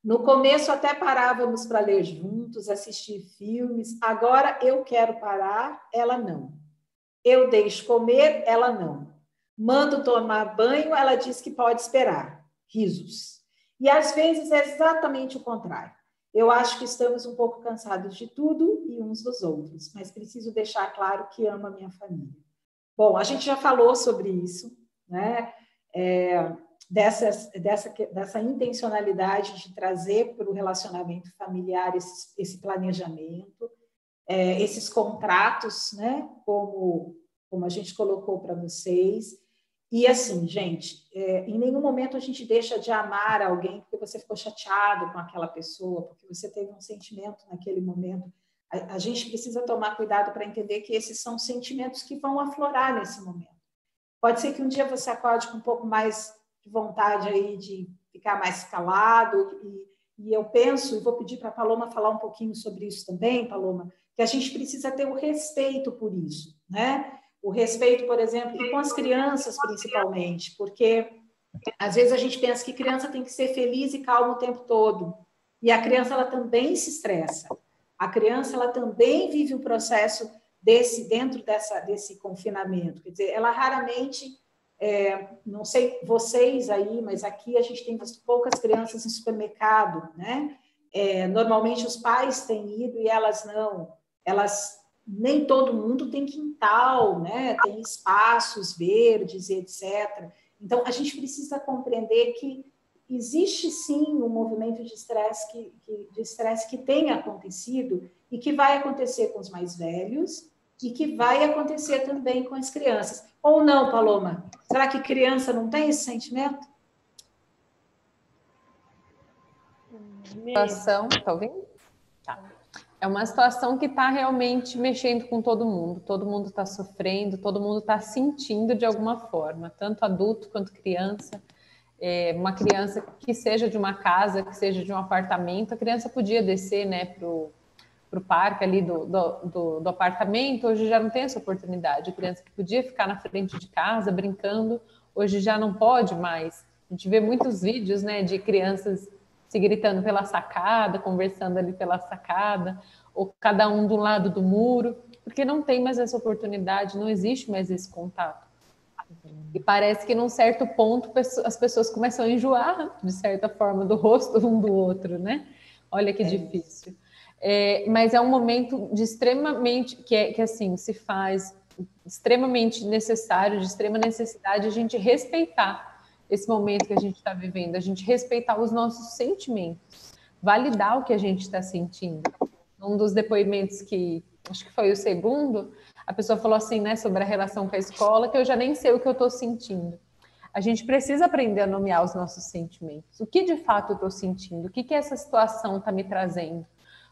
No começo até parávamos para ler juntos, assistir filmes. Agora eu quero parar, ela não. Eu deixo comer, ela não. Mando tomar banho, ela diz que pode esperar. Risos. E às vezes é exatamente o contrário. Eu acho que estamos um pouco cansados de tudo e uns dos outros, mas preciso deixar claro que amo a minha família. Bom, a gente já falou sobre isso, né? Dessa intencionalidade de trazer para o relacionamento familiar esse planejamento, esses contratos, né? Como a gente colocou para vocês. E assim, gente, em nenhum momento a gente deixa de amar alguém porque você ficou chateado com aquela pessoa, porque você teve um sentimento naquele momento. A gente precisa tomar cuidado para entender que esses são sentimentos que vão aflorar nesse momento. Pode ser que um dia você acorde com um pouco mais de vontade aí de ficar mais calado, e eu penso, e vou pedir para a Paloma falar um pouquinho sobre isso também, Paloma, que a gente precisa ter o respeito por isso, né? O respeito, por exemplo, e com as crianças principalmente, porque às vezes a gente pensa que criança tem que ser feliz e calma o tempo todo, e a criança ela também se estressa. A criança ela também vive o processo dentro desse confinamento. Quer dizer, ela raramente, não sei vocês aí, mas aqui a gente tem visto poucas crianças em supermercado, né? Normalmente os pais têm ido e elas não. Nem todo mundo tem quintal, né? Tem espaços verdes, etc. Então, a gente precisa compreender que existe, sim, um movimento de estresse que tem acontecido e que vai acontecer com os mais velhos e que vai acontecer também com as crianças. Ou não, Paloma? Será que criança não tem esse sentimento? Situação, tá ouvindo? Tá. É uma situação que está realmente mexendo com todo mundo está sofrendo, todo mundo está sentindo de alguma forma, tanto adulto quanto criança. Uma criança que seja de uma casa, que seja de um apartamento, a criança podia descer, né, para o parque ali do apartamento, hoje já não tem essa oportunidade. A criança que podia ficar na frente de casa brincando, hoje já não pode mais. A gente vê muitos vídeos, né, de crianças se gritando pela sacada, conversando ali pela sacada, ou cada um do lado do muro, porque não tem mais essa oportunidade, não existe mais esse contato. E parece que num certo ponto as pessoas começam a enjoar, de certa forma, do rosto um do outro, né? Olha que difícil. Mas é um momento de extremamente, que assim, se faz extremamente necessário, de extrema necessidade a gente respeitar esse momento que a gente está vivendo, a gente respeitar os nossos sentimentos, validar o que a gente está sentindo. Um dos depoimentos que, acho que foi o segundo, a pessoa falou assim, né, sobre a relação com a escola, que eu já nem sei o que eu estou sentindo. A gente precisa aprender a nomear os nossos sentimentos. O que de fato eu estou sentindo? O que essa situação está me trazendo?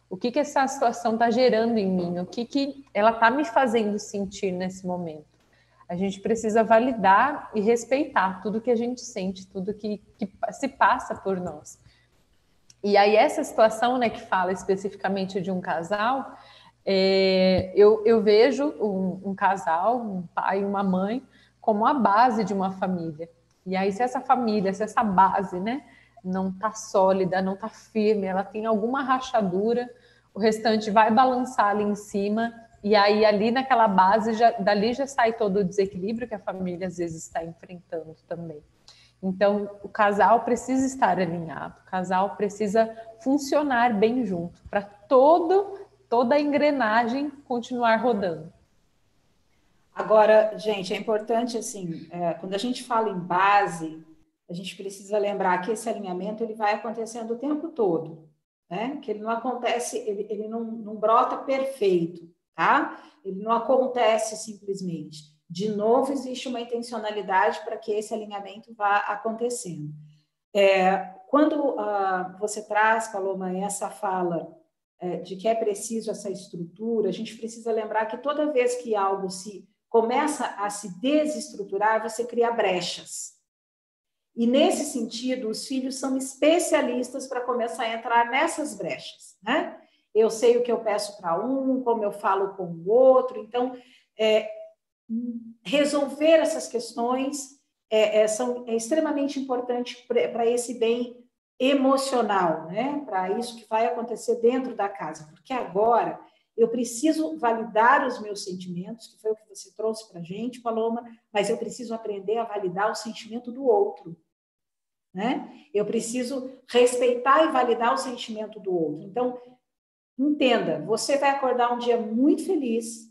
O que essa situação está gerando em mim? O que ela está me fazendo sentir nesse momento? A gente precisa validar e respeitar tudo que a gente sente, tudo que se passa por nós. E aí essa situação, né, que fala especificamente de um casal, eu vejo um casal, um pai e uma mãe, como a base de uma família. E aí se essa família, se essa base, né, não está sólida, não está firme, ela tem alguma rachadura, o restante vai balançar ali em cima, e aí ali naquela base, dali já sai todo o desequilíbrio que a família às vezes está enfrentando também. Então, o casal precisa estar alinhado, o casal precisa funcionar bem junto, para toda a engrenagem continuar rodando. Agora, gente, é importante, assim, quando a gente fala em base, a gente precisa lembrar que esse alinhamento ele vai acontecendo o tempo todo, né? Que ele não acontece, ele não brota perfeito, tá? Ele não acontece simplesmente. de novo, existe uma intencionalidade para que esse alinhamento vá acontecendo. Quando você traz, Paloma, essa fala de que é preciso essa estrutura, a gente precisa lembrar que toda vez que algo começa a se desestruturar, você cria brechas. E, nesse sentido, os filhos são especialistas para começar a entrar nessas brechas, né? Eu sei o que eu peço para um, como eu falo com o outro. Então, resolver essas questões é extremamente importante para esse bem emocional, né? Para isso que vai acontecer dentro da casa. Porque agora eu preciso validar os meus sentimentos, que foi o que você trouxe para a gente, Paloma, mas eu preciso aprender a validar o sentimento do outro. Né? Eu preciso respeitar e validar o sentimento do outro. Então, entenda, você vai acordar um dia muito feliz,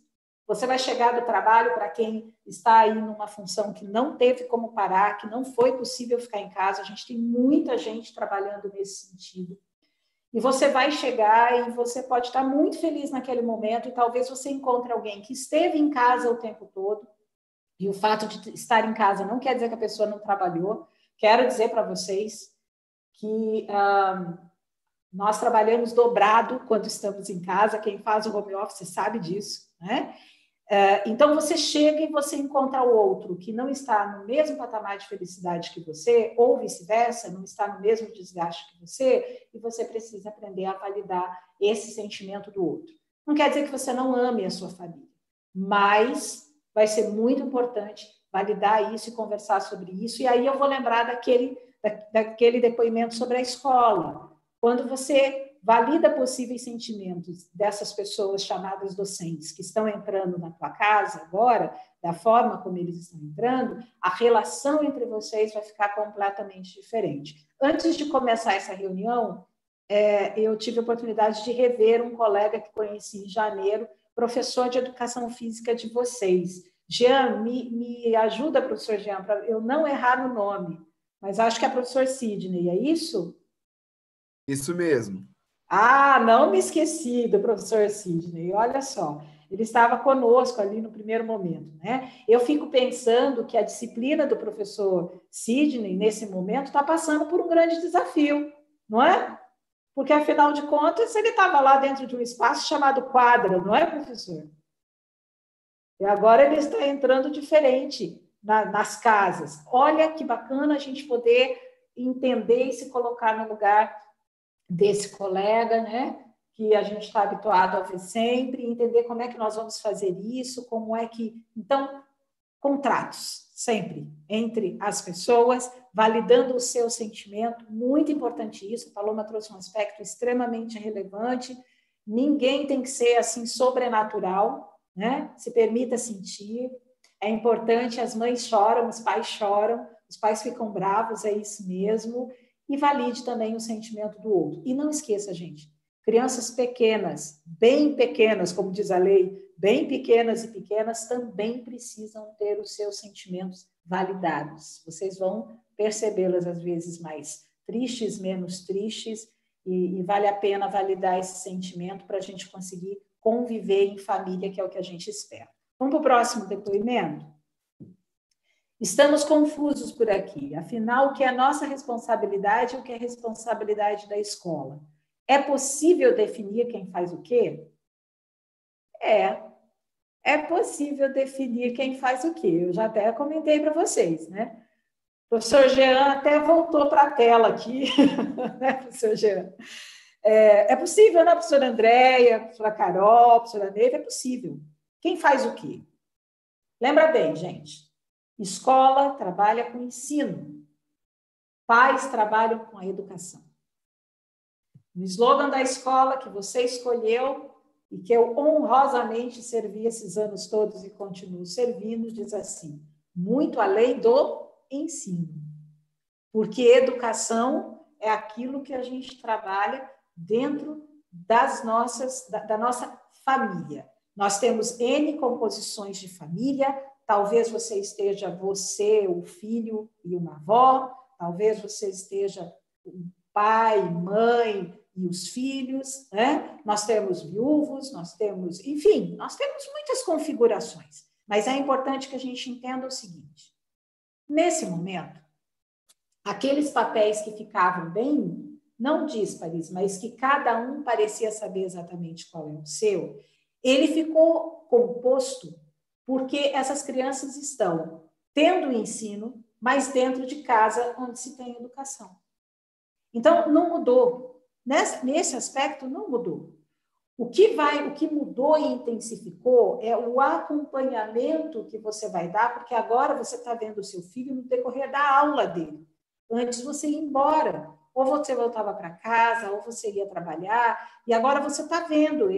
você vai chegar do trabalho, para quem está aí numa função que não teve como parar, que não foi possível ficar em casa, a gente tem muita gente trabalhando nesse sentido, e você vai chegar e você pode estar muito feliz naquele momento, e talvez você encontre alguém que esteve em casa o tempo todo, e o fato de estar em casa não quer dizer que a pessoa não trabalhou. Quero dizer para vocês que nós trabalhamos dobrado quando estamos em casa. Quem faz o home office sabe disso, né? Então, você chega e você encontra o outro que não está no mesmo patamar de felicidade que você, ou vice-versa, não está no mesmo desgaste que você, e você precisa aprender a validar esse sentimento do outro. Não quer dizer que você não ame a sua família, mas vai ser muito importante validar isso e conversar sobre isso. E aí eu vou lembrar daquele depoimento sobre a escola. Quando você valida possíveis sentimentos dessas pessoas chamadas docentes que estão entrando na tua casa agora, da forma como eles estão entrando, a relação entre vocês vai ficar completamente diferente. Antes de começar essa reunião, eu tive a oportunidade de rever um colega que conheci em janeiro, professor de educação física de vocês. Jean, me ajuda, professor Jean, para eu não errar no nome, mas acho que é professor Sidney, é isso? Isso mesmo. Não me esqueci do professor Sidney, olha só, ele estava conosco ali no primeiro momento, né? Eu fico pensando que a disciplina do professor Sidney, nesse momento, está passando por um grande desafio, não é? Porque, afinal de contas, ele estava lá dentro de um espaço chamado quadra, não é, professor? E agora ele está entrando diferente nas casas. Olha que bacana a gente poder entender e se colocar no lugar desse colega, né? Que a gente está habituado a ver sempre, entender como é que nós vamos fazer isso, como é que... Então, contratos, sempre, entre as pessoas, validando o seu sentimento, muito importante isso. A Paloma trouxe um aspecto extremamente relevante. Ninguém tem que ser assim sobrenatural, né? Se permita sentir. É importante, as mães choram, os pais ficam bravos, é isso mesmo. E valide também o sentimento do outro. E não esqueça, gente, crianças pequenas, bem pequenas, como diz a lei, bem pequenas e pequenas, também precisam ter os seus sentimentos validados. Vocês vão percebê-las, às vezes, mais tristes, menos tristes, e vale a pena validar esse sentimento para a gente conseguir conviver em família, que é o que a gente espera. Vamos para o próximo depoimento? Estamos confusos por aqui. Afinal, o que é nossa responsabilidade e o que é responsabilidade da escola? É possível definir quem faz o quê? É possível definir quem faz o quê. Eu já até comentei para vocês, né? O professor Jean até voltou para a tela aqui, né, professor Jean? É possível, né, professora Andréia, professora Carol, professora Neiva? É possível. Quem faz o quê? Lembra bem, gente. Escola trabalha com ensino. Pais trabalham com a educação. No slogan da escola que você escolheu e que eu honrosamente servi esses anos todos e continuo servindo, diz assim: muito além do ensino. Porque educação é aquilo que a gente trabalha dentro da nossa família. Nós temos N composições de família, talvez você esteja o filho e uma avó, talvez você esteja o pai, mãe e os filhos, né? Nós temos viúvos, nós temos muitas configurações. Mas é importante que a gente entenda o seguinte: nesse momento, aqueles papéis que ficavam bem, não díspares, mas que cada um parecia saber exatamente qual é o seu, ele ficou composto porque essas crianças estão tendo o ensino, mas dentro de casa onde se tem educação. Então, não mudou. Nesse aspecto, não mudou. O que mudou e intensificou é o acompanhamento que você vai dar, porque agora você está vendo o seu filho no decorrer da aula dele. Antes você ia embora, ou você voltava para casa, ou você ia trabalhar, e agora você está vendo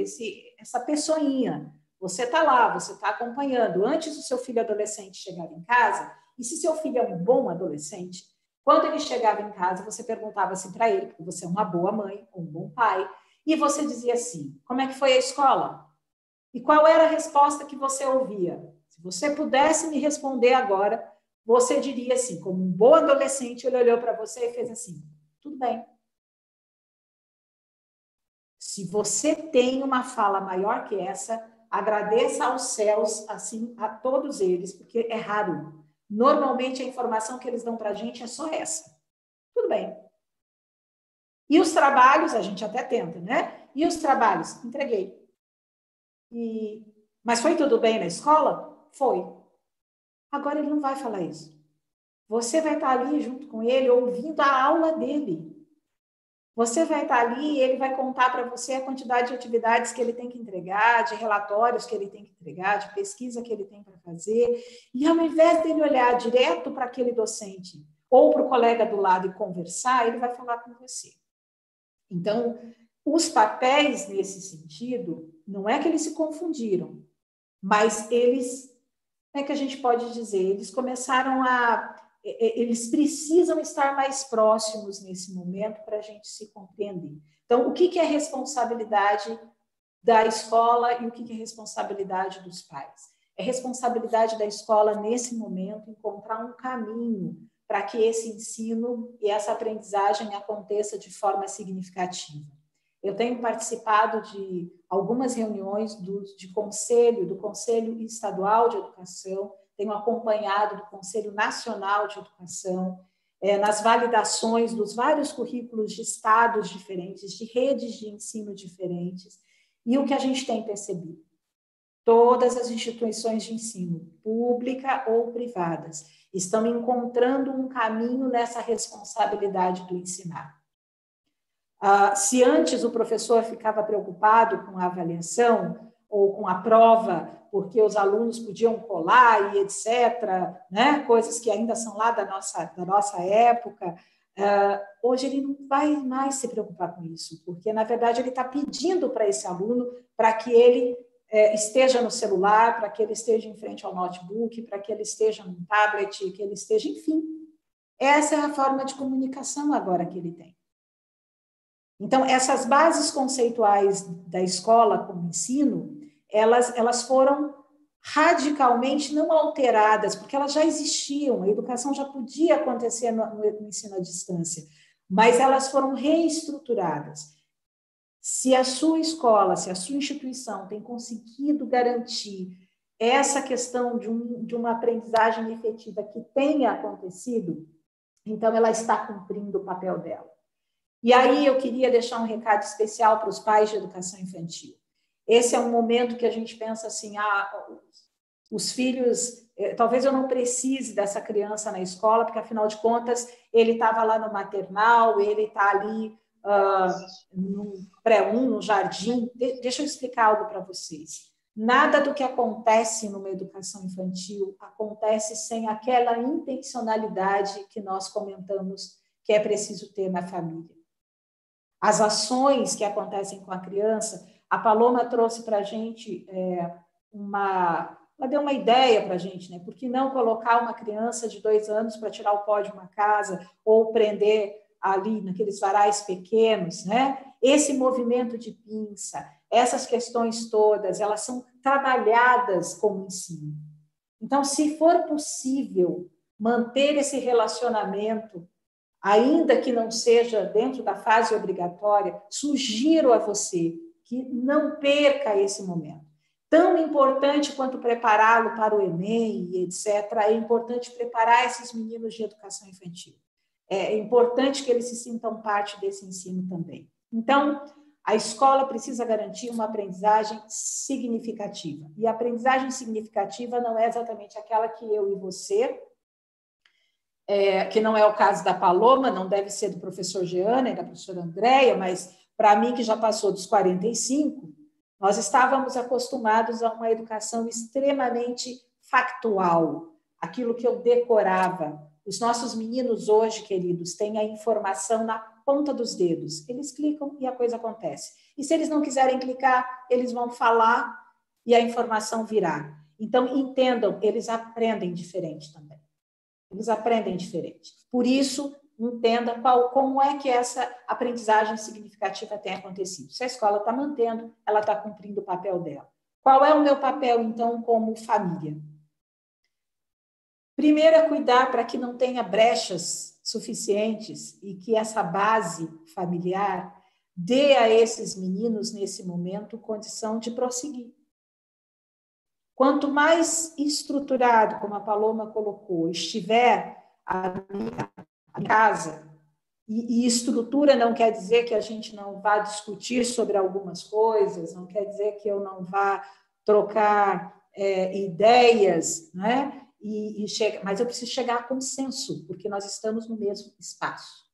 essa pessoinha. Você está lá, você está acompanhando. Antes o seu filho adolescente chegava em casa, e se seu filho é um bom adolescente, quando ele chegava em casa, você perguntava assim para ele, porque você é uma boa mãe, um bom pai, e você dizia assim: como é que foi a escola? E qual era a resposta que você ouvia? Se você pudesse me responder agora, você diria assim, como um bom adolescente, ele olhou para você e fez assim: tudo bem. Se você tem uma fala maior que essa, agradeça aos céus, assim, a todos eles, porque é raro. Normalmente a informação que eles dão para a gente é só essa. Tudo bem. E os trabalhos, a gente até tenta, né? E os trabalhos? Entreguei. Mas foi tudo bem na escola? Foi. Agora ele não vai falar isso. Você vai estar ali junto com ele, ouvindo a aula dele. Você vai estar ali e ele vai contar para você a quantidade de atividades que ele tem que entregar, de relatórios que ele tem que entregar, de pesquisa que ele tem para fazer. E ao invés dele olhar direto para aquele docente ou para o colega do lado e conversar, ele vai falar com você. Então, os papéis nesse sentido, não é que eles se confundiram, mas eles, como é que a gente pode dizer? Eles começaram eles precisam estar mais próximos nesse momento para a gente se compreender. Então, o que é responsabilidade da escola e o que é responsabilidade dos pais? É responsabilidade da escola, nesse momento, encontrar um caminho para que esse ensino e essa aprendizagem aconteça de forma significativa. Eu tenho participado de algumas reuniões do Conselho Estadual de Educação, tenho acompanhado do Conselho Nacional de Educação, nas validações dos vários currículos de estados diferentes, de redes de ensino diferentes, e o que a gente tem percebido? Todas as instituições de ensino, pública ou privadas, estão encontrando um caminho nessa responsabilidade do ensinar. Se antes o professor ficava preocupado com a avaliação ou com a prova, porque os alunos podiam colar e etc., né? Coisas que ainda são lá da nossa época, hoje ele não vai mais se preocupar com isso, porque, na verdade, ele está pedindo para esse aluno para que ele esteja no celular, para que ele esteja em frente ao notebook, para que ele esteja no tablet, que ele esteja, enfim. Essa é a forma de comunicação agora que ele tem. Então, essas bases conceituais da escola como ensino, elas foram radicalmente não alteradas, porque elas já existiam, a educação já podia acontecer no ensino à distância, mas elas foram reestruturadas. Se a sua escola, se a sua instituição tem conseguido garantir essa questão de uma aprendizagem efetiva que tenha acontecido, então ela está cumprindo o papel dela. E aí eu queria deixar um recado especial para os pais de educação infantil. Esse é um momento que a gente pensa assim, os filhos, talvez eu não precise dessa criança na escola, porque afinal de contas ele estava lá no maternal, ele está ali no pré-1, no jardim. Deixa eu explicar algo para vocês. Nada do que acontece numa educação infantil acontece sem aquela intencionalidade que nós comentamos que é preciso ter na família. As ações que acontecem com a criança, a Paloma trouxe para a gente ela deu uma ideia para a gente, né? Por que não colocar uma criança de 2 anos para tirar o pó de uma casa ou prender ali naqueles varais pequenos, né? Esse movimento de pinça, essas questões todas, elas são trabalhadas como ensino. Então, se for possível manter esse relacionamento, ainda que não seja dentro da fase obrigatória, sugiro a você que não perca esse momento. Tão importante quanto prepará-lo para o Enem e etc., é importante preparar esses meninos de educação infantil. É importante que eles se sintam parte desse ensino também. Então, a escola precisa garantir uma aprendizagem significativa. E a aprendizagem significativa não é exatamente aquela que eu e você, que não é o caso da Paloma, não deve ser do professor Jeana e da professora Andréia, mas para mim, que já passou dos 45, nós estávamos acostumados a uma educação extremamente factual, aquilo que eu decorava. Os nossos meninos hoje, queridos, têm a informação na ponta dos dedos. Eles clicam e a coisa acontece. E se eles não quiserem clicar, eles vão falar e a informação virá. Então, entendam, eles aprendem diferente também. Eles aprendem diferente. Por isso, entenda como é que essa aprendizagem significativa tem acontecido. Se a escola está mantendo, ela está cumprindo o papel dela. Qual é o meu papel, então, como família? Primeiro é cuidar para que não tenha brechas suficientes e que essa base familiar dê a esses meninos, nesse momento, condição de prosseguir. Quanto mais estruturado, como a Paloma colocou, estiver a casa, e estrutura não quer dizer que a gente não vá discutir sobre algumas coisas, não quer dizer que eu não vá trocar ideias, né? Mas eu preciso chegar a consenso, porque nós estamos no mesmo espaço.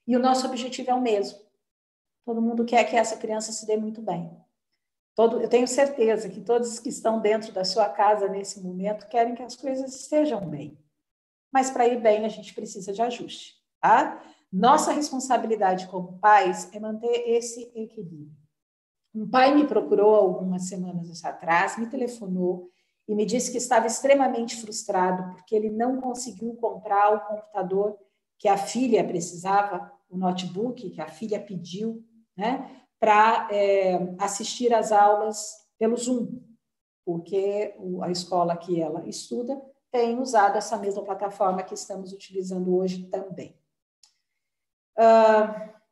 E o nosso objetivo é o mesmo. Todo mundo quer que essa criança se dê muito bem. Eu tenho certeza que todos que estão dentro da sua casa nesse momento querem que as coisas estejam bem. Mas para ir bem, a gente precisa de ajuste. Tá? Nossa responsabilidade como pais é manter esse equilíbrio. Um pai me procurou algumas semanas atrás, me telefonou e me disse que estava extremamente frustrado porque ele não conseguiu comprar o computador que a filha precisava, o notebook que a filha pediu, né, para assistir às aulas pelo Zoom, porque a escola que ela estuda tem usado essa mesma plataforma que estamos utilizando hoje também.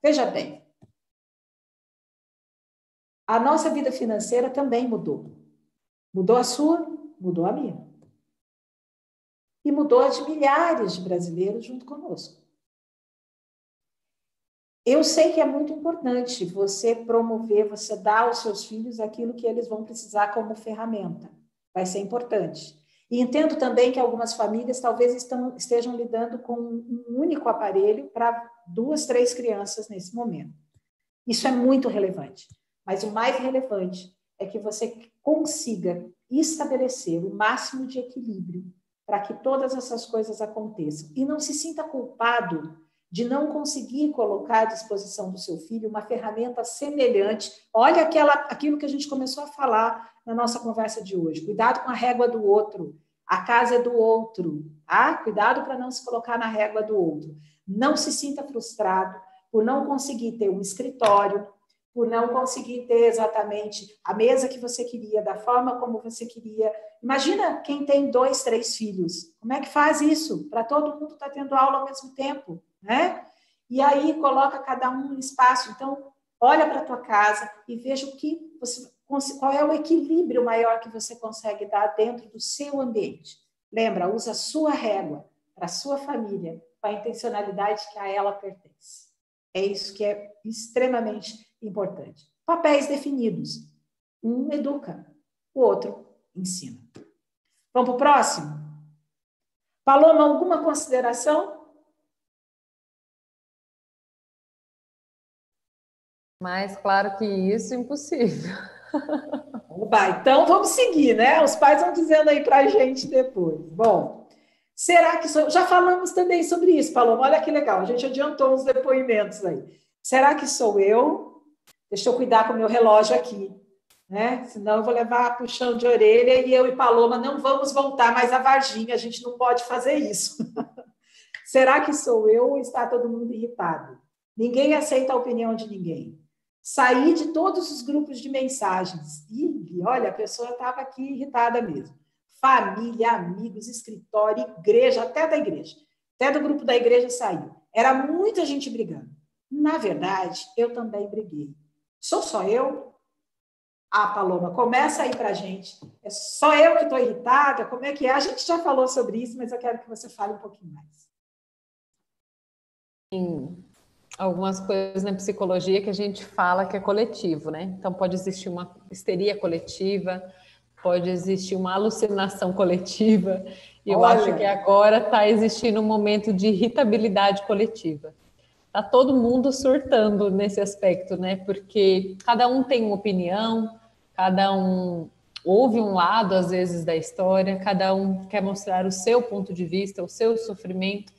Veja bem, a nossa vida financeira também mudou. Mudou a sua, mudou a minha. E mudou a de milhares de brasileiros junto conosco. Eu sei que é muito importante você promover, você dar aos seus filhos aquilo que eles vão precisar como ferramenta. Vai ser importante. E entendo também que algumas famílias talvez estejam lidando com um único aparelho para 2, 3 crianças nesse momento. Isso é muito relevante. Mas o mais relevante é que você consiga estabelecer o máximo de equilíbrio para que todas essas coisas aconteçam. E não se sinta culpado de não conseguir colocar à disposição do seu filho uma ferramenta semelhante. Olha aquilo que a gente começou a falar na nossa conversa de hoje. Cuidado com a régua do outro. A casa é do outro. Tá? Cuidado para não se colocar na régua do outro. Não se sinta frustrado por não conseguir ter um escritório, por não conseguir ter exatamente a mesa que você queria, da forma como você queria. Imagina quem tem 2, 3 filhos. Como é que faz isso? Para todo mundo estar tendo aula ao mesmo tempo, né? E aí coloca cada um no espaço. Então, olha para a tua casa e veja qual é o equilíbrio maior que você consegue dar dentro do seu ambiente. Lembra, usa a sua régua para a sua família, com a intencionalidade que a ela pertence. É isso que é extremamente importante. Papéis definidos. Um educa, o outro ensina. Vamos para o próximo? Paloma, alguma consideração? Mais claro que isso, impossível. Oba, então vamos seguir, né? Os pais vão dizendo aí para a gente depois. Bom, será que já falamos também sobre isso, Paloma? Olha que legal, a gente adiantou uns depoimentos aí. Será que sou eu? Deixa eu cuidar com o meu relógio aqui, né? Senão eu vou levar puxão de orelha e eu e Paloma não vamos voltar mais a Varginha, a gente não pode fazer isso. Será que sou eu ou está todo mundo irritado? Ninguém aceita a opinião de ninguém. Saí de todos os grupos de mensagens. E olha, a pessoa estava aqui irritada mesmo. Família, amigos, escritório, igreja, até da igreja. Até do grupo da igreja saiu. Era muita gente brigando. Na verdade, eu também briguei. Sou só eu? Ah, Paloma, começa aí para a gente. É só eu que estou irritada? Como é que é? A gente já falou sobre isso, mas eu quero que você fale um pouquinho mais. Tem algumas coisas na psicologia que a gente fala que é coletivo, né? Então pode existir uma histeria coletiva, pode existir uma alucinação coletiva, e eu acho que agora está existindo um momento de irritabilidade coletiva. Está todo mundo surtando nesse aspecto, né? Porque cada um tem uma opinião, cada um ouve um lado, às vezes, da história, cada um quer mostrar o seu ponto de vista, o seu sofrimento.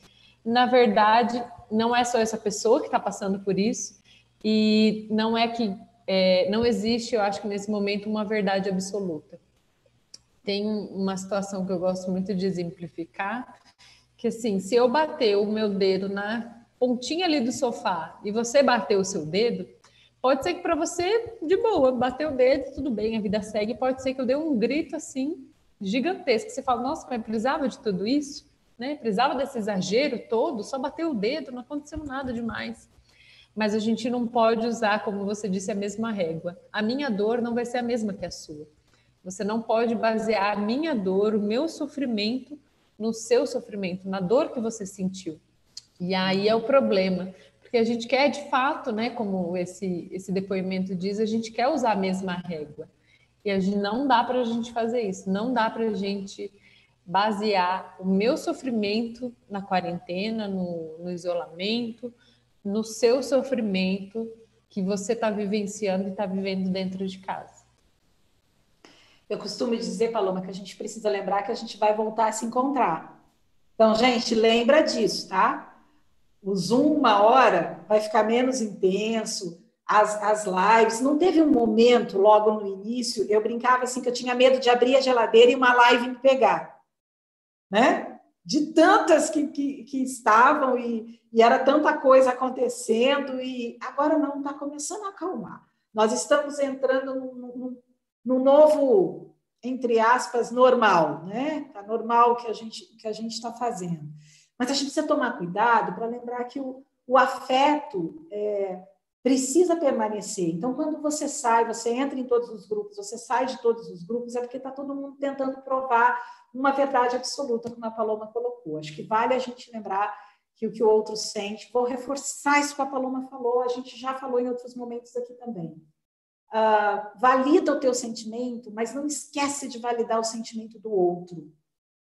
Na verdade, não é só essa pessoa que está passando por isso, e não é que não existe, eu acho que nesse momento, uma verdade absoluta. Tem uma situação que eu gosto muito de exemplificar, que assim, se eu bater o meu dedo na pontinha ali do sofá e você bater o seu dedo, pode ser que para você, de boa, bater o dedo, tudo bem, a vida segue, pode ser que eu dê um grito assim, gigantesco, você fala, nossa, mas precisava de tudo isso? Né? Precisava desse exagero todo, só bater o dedo, não aconteceu nada demais. Mas a gente não pode usar, como você disse, a mesma régua. A minha dor não vai ser a mesma que a sua. Você não pode basear a minha dor, o meu sofrimento, no seu sofrimento, na dor que você sentiu. E aí é o problema, porque a gente quer de fato, né, como esse depoimento diz, a gente quer usar a mesma régua. E a gente, não dá para a gente fazer isso, não dá para a gente basear o meu sofrimento na quarentena, no isolamento, no seu sofrimento que você está vivenciando e está vivendo dentro de casa. Eu costumo dizer, Paloma, que a gente precisa lembrar que a gente vai voltar a se encontrar. Então, gente, lembra disso, tá? O Zoom, uma hora, vai ficar menos intenso, as lives. Não teve um momento, logo no início, eu brincava assim, que eu tinha medo de abrir a geladeira e uma live me pegar, né? De tantas que estavam e era tanta coisa acontecendo e agora não, está começando a acalmar. Nós estamos entrando num novo, entre aspas, normal, né? Tá normal que a gente está fazendo. Mas a gente precisa tomar cuidado para lembrar que o afeto precisa permanecer. Então, quando você sai, você entra em todos os grupos, você sai de todos os grupos, é porque está todo mundo tentando provar uma verdade absoluta, como a Paloma colocou. Acho que vale a gente lembrar que o que o outro sente. Vou reforçar isso que a Paloma falou, a gente já falou em outros momentos aqui também. Valida o teu sentimento, mas não esquece de validar o sentimento do outro.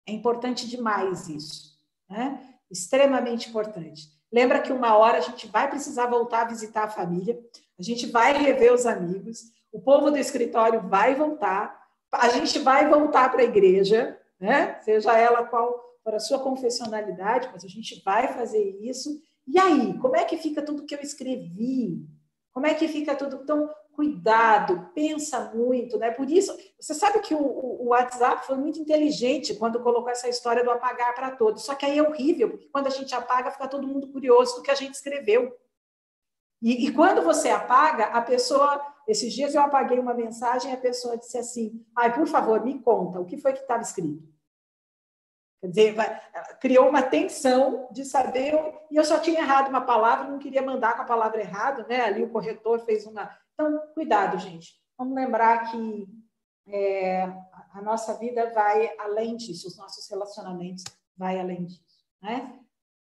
É importante demais isso, né? Extremamente importante. Lembra que uma hora a gente vai precisar voltar a visitar a família, a gente vai rever os amigos, o povo do escritório vai voltar, a gente vai voltar para a igreja, né? Seja ela qual for a sua confessionalidade, mas a gente vai fazer isso. E aí, como é que fica tudo que eu escrevi? Como é que fica tudo? Então, cuidado, pensa muito, né? Por isso, você sabe que o WhatsApp foi muito inteligente quando colocou essa história do apagar para todos. Só que aí é horrível, porque quando a gente apaga, fica todo mundo curioso do que a gente escreveu. E quando você apaga, a pessoa... Esses dias eu apaguei uma mensagem e a pessoa disse assim, por favor, me conta, o que foi que estava escrito? Quer dizer, criou uma tensão de saber... E eu só tinha errado uma palavra, não queria mandar com a palavra errada, né? Ali o corretor fez uma... Então, cuidado, gente. Vamos lembrar que a nossa vida vai além disso, os nossos relacionamentos vai além disso, né?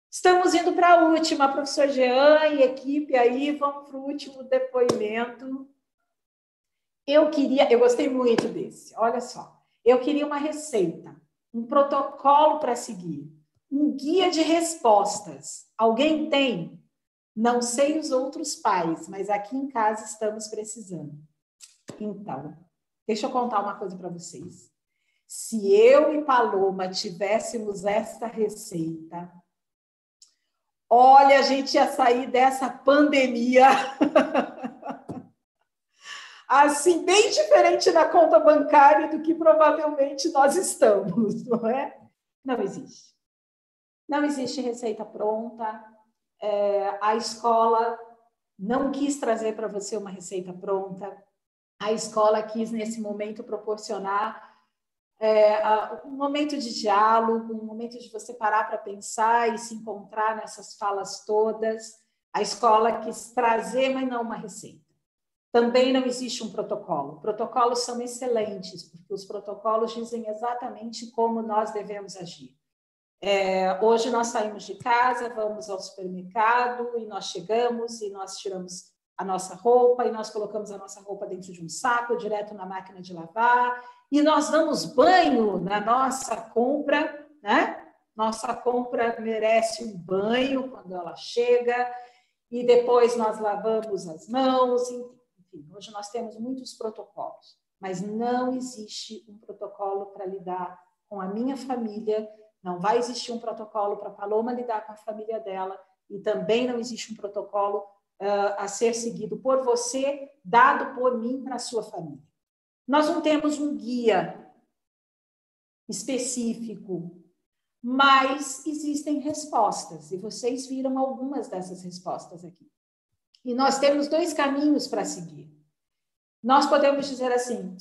Estamos indo para a última, professor Jean e equipe aí, vamos para o último depoimento. Eu gostei muito desse, olha só. Eu queria uma receita, um protocolo para seguir, um guia de respostas. Alguém tem? Não sei os outros pais, mas aqui em casa estamos precisando. Então, deixa eu contar uma coisa para vocês. Se eu e Paloma tivéssemos esta receita, olha, a gente ia sair dessa pandemia assim, bem diferente na conta bancária do que provavelmente nós estamos, não é? Não existe. Não existe receita pronta. A escola não quis trazer para você uma receita pronta. A escola quis, nesse momento, proporcionar um momento de diálogo, um momento de você parar para pensar e se encontrar nessas falas todas. A escola quis trazer, mas não uma receita. Também não existe um protocolo. Protocolos são excelentes, porque os protocolos dizem exatamente como nós devemos agir. Hoje nós saímos de casa, vamos ao supermercado e nós chegamos e nós tiramos a nossa roupa e nós colocamos a nossa roupa dentro de um saco, direto na máquina de lavar, e nós damos banho na nossa compra, né? Nossa compra merece um banho quando ela chega, e depois nós lavamos as mãos, enfim, hoje nós temos muitos protocolos, mas não existe um protocolo para lidar com a minha família, não vai existir um protocolo para a Paloma lidar com a família dela, e também não existe um protocolo a ser seguido por você, dado por mim para a sua família. Nós não temos um guia específico, mas existem respostas, e vocês viram algumas dessas respostas aqui. E nós temos 2 caminhos para seguir. Nós podemos dizer assim,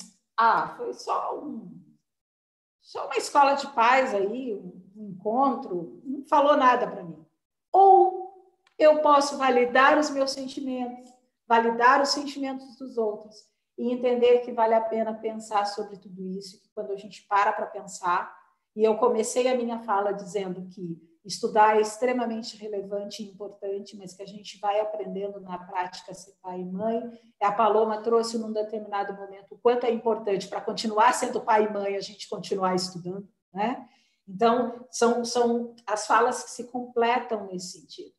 foi só uma escola de paz aí, um encontro, não falou nada para mim. Ou eu posso validar os meus sentimentos, validar os sentimentos dos outros e entender que vale a pena pensar sobre tudo isso, que quando a gente para pensar, e eu comecei a minha fala dizendo que estudar é extremamente relevante e importante, mas que a gente vai aprendendo na prática a ser pai e mãe. A Paloma trouxe num determinado momento o quanto é importante para continuar sendo pai e mãe a gente continuar estudando, né? Então, são as falas que se completam nesse sentido.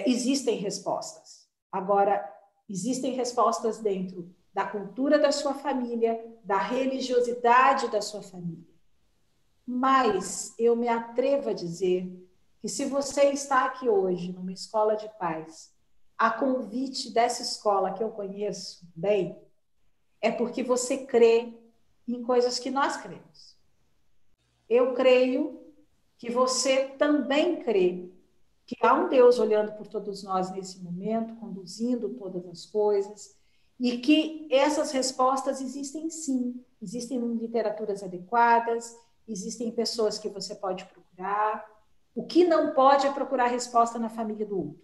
Existem respostas. Agora, existem respostas dentro da cultura da sua família, da religiosidade da sua família. Mas eu me atrevo a dizer que se você está aqui hoje numa escola de paz, a convite dessa escola que eu conheço bem, é porque você crê em coisas que nós cremos. Eu creio que você também crê que há um Deus olhando por todos nós nesse momento, conduzindo todas as coisas, e que essas respostas existem sim, existem em literaturas adequadas, existem pessoas que você pode procurar. O que não pode é procurar resposta na família do outro.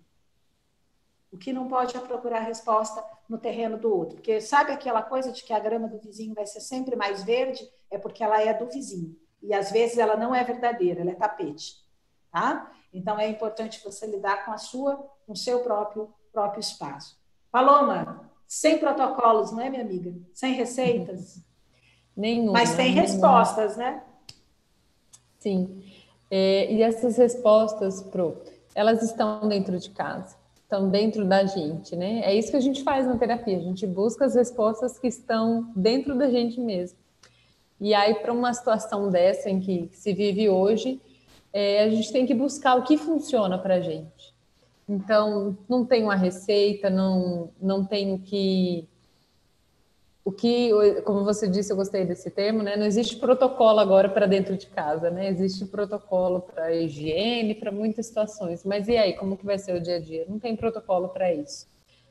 O que não pode é procurar resposta no terreno do outro. Porque sabe aquela coisa de que a grama do vizinho vai ser sempre mais verde? É porque ela é do vizinho. E às vezes ela não é verdadeira, ela é tapete. Tá? Então é importante você lidar com o seu próprio espaço. Paloma, sem protocolos, não é, minha amiga? Sem receitas? Nenhuma. Mas tem respostas, né? Sim. E essas respostas, elas estão dentro de casa, estão dentro da gente, né? É isso que a gente faz na terapia, a gente busca as respostas que estão dentro da gente mesmo. E aí, para uma situação dessa em que se vive hoje, a gente tem que buscar o que funciona para a gente. Então, não tem uma receita, não tem o que, como você disse, eu gostei desse termo, né? Não existe protocolo agora para dentro de casa, né? Existe protocolo para higiene, para muitas situações. Mas e aí, como que vai ser o dia a dia? Não tem protocolo para isso.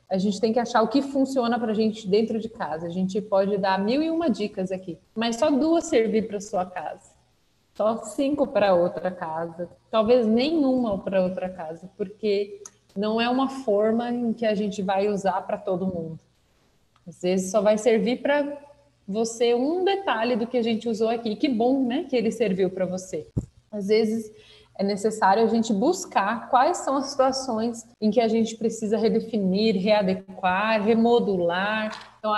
A gente tem que achar o que funciona para a gente dentro de casa. A gente pode dar 1001 dicas aqui, mas só 2 servir para sua casa. Só 5 para outra casa, talvez nenhuma para outra casa, porque não é uma forma em que a gente vai usar para todo mundo. Às vezes só vai servir para você um detalhe do que a gente usou aqui. Que bom, né, que ele serviu para você. Às vezes é necessário a gente buscar quais são as situações em que a gente precisa redefinir, readequar, remodular. Então,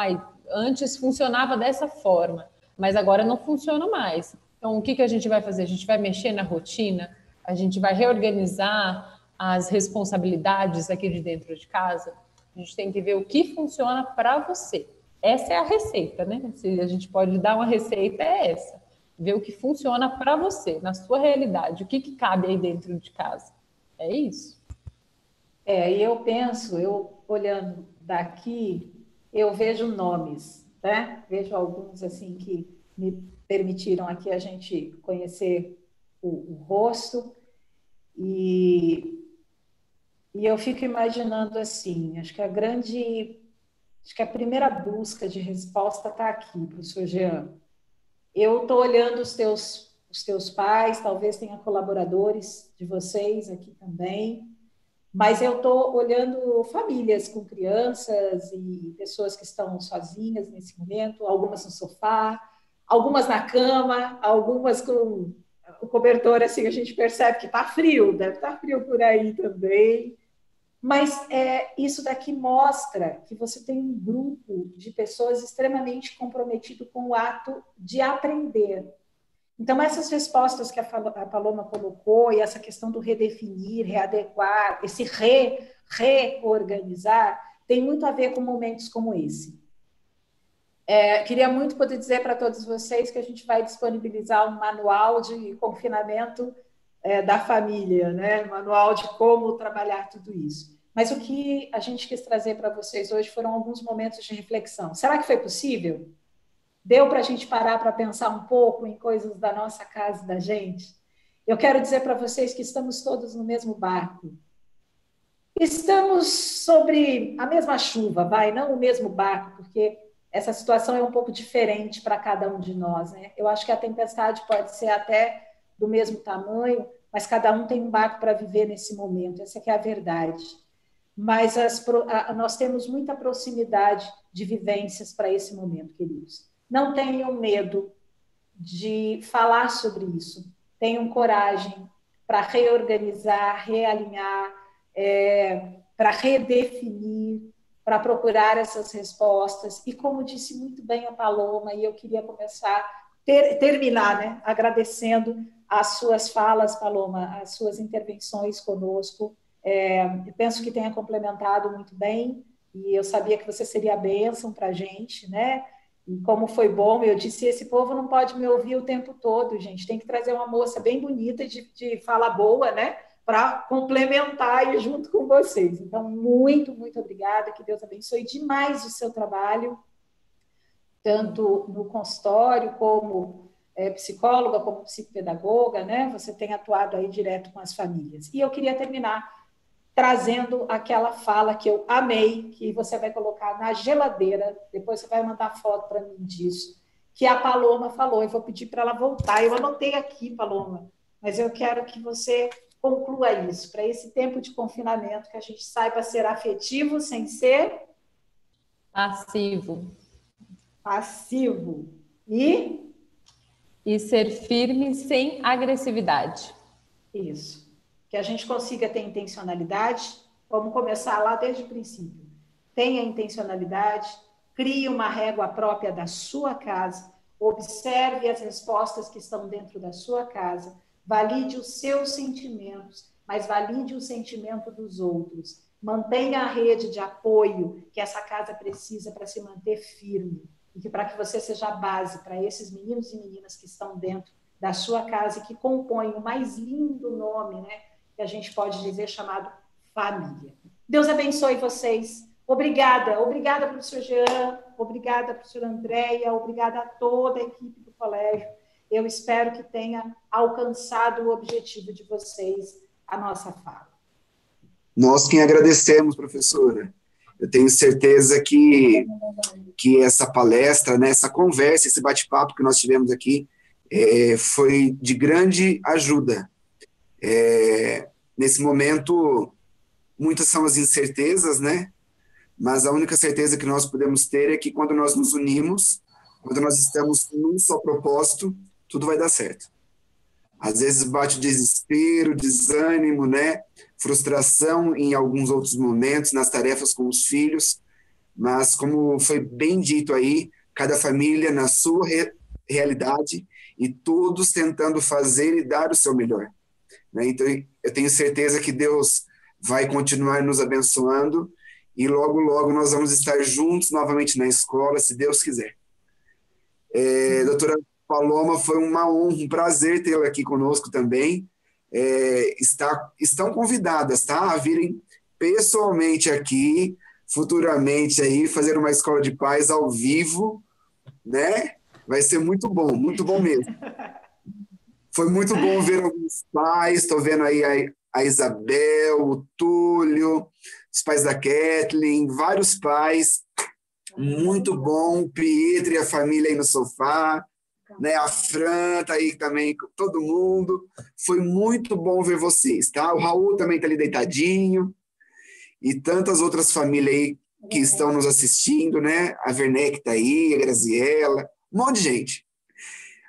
antes funcionava dessa forma, mas agora não funciona mais. Então, o que a gente vai fazer? A gente vai mexer na rotina? A gente vai reorganizar as responsabilidades aqui de dentro de casa? A gente tem que ver o que funciona para você. Essa é a receita, né? Se a gente pode dar uma receita, é essa. Ver o que funciona para você, na sua realidade. O que cabe aí dentro de casa. É isso. E eu penso, olhando daqui, eu vejo nomes, né? Vejo alguns assim que me permitiram aqui a gente conhecer o rosto e eu fico imaginando assim, acho que a primeira busca de resposta está aqui, professor Jean. Eu estou olhando os teus pais, talvez tenha colaboradores de vocês aqui também, Mas eu estou olhando famílias com crianças e pessoas que estão sozinhas nesse momento, algumas no sofá, algumas na cama, algumas com o cobertor, assim, a gente percebe que está frio, deve estar frio por aí também. Mas isso daqui mostra que você tem um grupo de pessoas extremamente comprometido com o ato de aprender. Então, essas respostas que a Paloma colocou e essa questão do redefinir, readequar, esse reorganizar, tem muito a ver com momentos como esse. Queria muito poder dizer para todos vocês que a gente vai disponibilizar um manual de confinamento da família, né? Manual de como trabalhar tudo isso. Mas o que a gente quis trazer para vocês hoje foram alguns momentos de reflexão. Será que foi possível? Deu para a gente parar para pensar um pouco em coisas da nossa casa, da gente? Eu quero dizer para vocês que estamos todos no mesmo barco. Estamos sobre a mesma chuva, não o mesmo barco, porque essa situação é um pouco diferente para cada um de nós, né? Eu acho que a tempestade pode ser até do mesmo tamanho, mas cada um tem um barco para viver nesse momento, essa que é a verdade. Mas nós temos muita proximidade de vivências para esse momento, queridos. Não tenham medo de falar sobre isso. Tenham coragem para reorganizar, realinhar, para redefinir, para procurar essas respostas. E como disse muito bem a Paloma, e eu queria terminar, né, agradecendo as suas falas, Paloma, as suas intervenções conosco. Eu penso que tenha complementado muito bem, e eu sabia que você seria a bênção para a gente, né? E como foi bom, eu disse, esse povo não pode me ouvir o tempo todo, gente, tem que trazer uma moça bem bonita, de fala boa, né? Para complementar e junto com vocês. Então, muito, muito obrigada, que Deus abençoe demais o seu trabalho, tanto no consultório, como psicóloga, como psicopedagoga, né? Você tem atuado aí direto com as famílias. E eu queria terminar trazendo aquela fala que eu amei, que você vai colocar na geladeira, depois você vai mandar foto para mim disso, que a Paloma falou, eu vou pedir para ela voltar, eu anotei aqui, Paloma, mas eu quero que você conclua isso, para esse tempo de confinamento, que a gente saiba ser afetivo sem ser passivo. Passivo. E ser firme sem agressividade. Isso. Que a gente consiga ter intencionalidade. Vamos começar lá desde o princípio. Tenha intencionalidade, crie uma régua própria da sua casa, observe as respostas que estão dentro da sua casa, valide os seus sentimentos, mas valide o sentimento dos outros. Mantenha a rede de apoio que essa casa precisa para se manter firme e para que você seja a base para esses meninos e meninas que estão dentro da sua casa e que compõem o mais lindo nome, né, que a gente pode dizer, chamado família. Deus abençoe vocês. Obrigada, professor Jean, obrigada, professora Andréia, obrigada a toda a equipe do colégio. Eu espero que tenha alcançado o objetivo de vocês, a nossa fala. Nós quem agradecemos, professora. Eu tenho certeza que essa palestra, né, essa conversa, esse bate-papo que nós tivemos aqui, foi de grande ajuda. Nesse momento, muitas são as incertezas, né? Mas a única certeza que nós podemos ter é que quando nós nos unimos, quando nós estamos num só propósito, tudo vai dar certo. Às vezes bate o desespero, desânimo, né? Frustração em alguns outros momentos, nas tarefas com os filhos, mas como foi bem dito aí, cada família na sua realidade e todos tentando fazer e dar o seu melhor. Então, eu tenho certeza que Deus vai continuar nos abençoando e logo, logo nós vamos estar juntos novamente na escola, se Deus quiser. Doutora Paloma, foi uma honra, um prazer tê-la aqui conosco também. Estão convidadas, tá? A virem pessoalmente aqui, futuramente aí, fazer uma escola de paz ao vivo, né? Vai ser muito bom mesmo. Foi muito bom ver alguns pais, estou vendo aí a Isabel, o Túlio, os pais da Kathleen, vários pais, muito bom, o Pietro e a família aí no sofá, né? A Fran tá aí também, todo mundo, foi muito bom ver vocês, tá? O Raul também tá ali deitadinho, e tantas outras famílias aí que estão nos assistindo, né? A Werneck está aí, a Graziella, um monte de gente.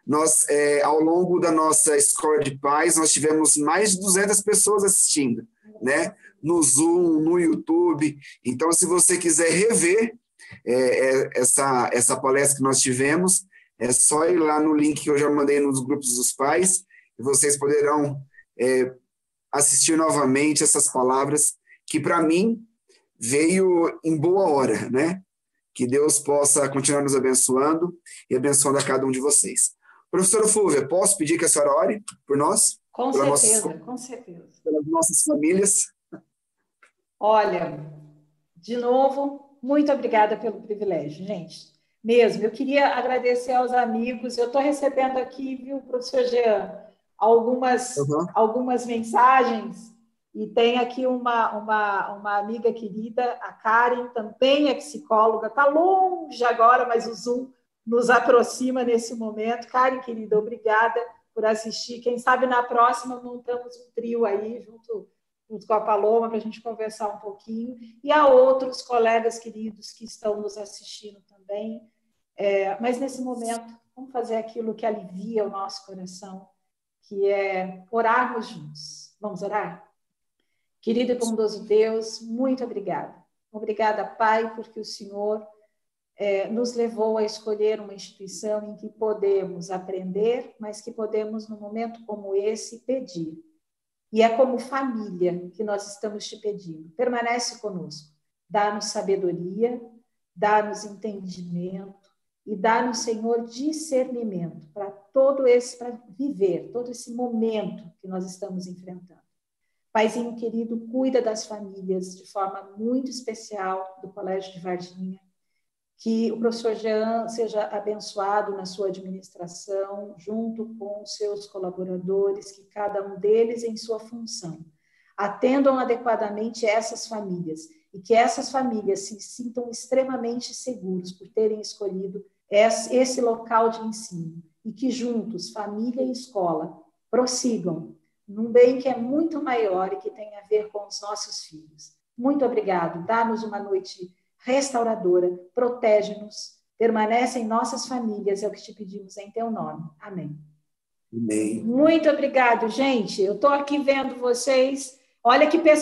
Nós, ao longo da nossa Escola de Pais, nós tivemos mais de 200 pessoas assistindo, né? No Zoom, no YouTube. Então, se você quiser rever essa palestra que nós tivemos, é só ir lá no link que eu já mandei nos grupos dos pais, e vocês poderão assistir novamente essas palavras, que para mim veio em boa hora, né? Que Deus possa continuar nos abençoando e abençoando a cada um de vocês. Professora Fúvia, posso pedir que a senhora ore por nós? Com certeza, com certeza. Pelas nossas famílias. Olha, de novo, muito obrigada pelo privilégio, gente. Mesmo, eu queria agradecer aos amigos. Eu estou recebendo aqui, viu, professor Jean, algumas mensagens, e tem aqui uma amiga querida, a Karen, também é psicóloga, está longe agora, mas o Zoom nos aproxima nesse momento. Karen, querida, obrigada por assistir. Quem sabe na próxima montamos um trio aí, junto com a Paloma, para a gente conversar um pouquinho, e a outros colegas queridos que estão nos assistindo também. Mas nesse momento, vamos fazer aquilo que alivia o nosso coração, que é orarmos juntos. Vamos orar? Querido e bondoso Deus, muito obrigada. Obrigada, Pai, porque o Senhor nos levou a escolher uma instituição em que podemos aprender, mas que podemos, num momento como esse, pedir. E é como família que nós estamos te pedindo. Permanece conosco. Dá-nos sabedoria, dá-nos entendimento e dá-nos, Senhor, discernimento para viver todo esse momento que nós estamos enfrentando. Paizinho querido, cuida das famílias de forma muito especial do Colégio de Varginha. Que o professor Jean seja abençoado na sua administração, junto com os seus colaboradores, que cada um deles em sua função atendam adequadamente essas famílias e que essas famílias se sintam extremamente seguros por terem escolhido esse local de ensino e que juntos, família e escola, prossigam num bem que é muito maior e que tem a ver com os nossos filhos. Muito obrigado. Dá-nos uma noite restauradora, protege-nos, permanece em nossas famílias, é o que te pedimos em teu nome. Amém. Amém. Muito obrigado, gente. Eu estou aqui vendo vocês. Olha que pessoa.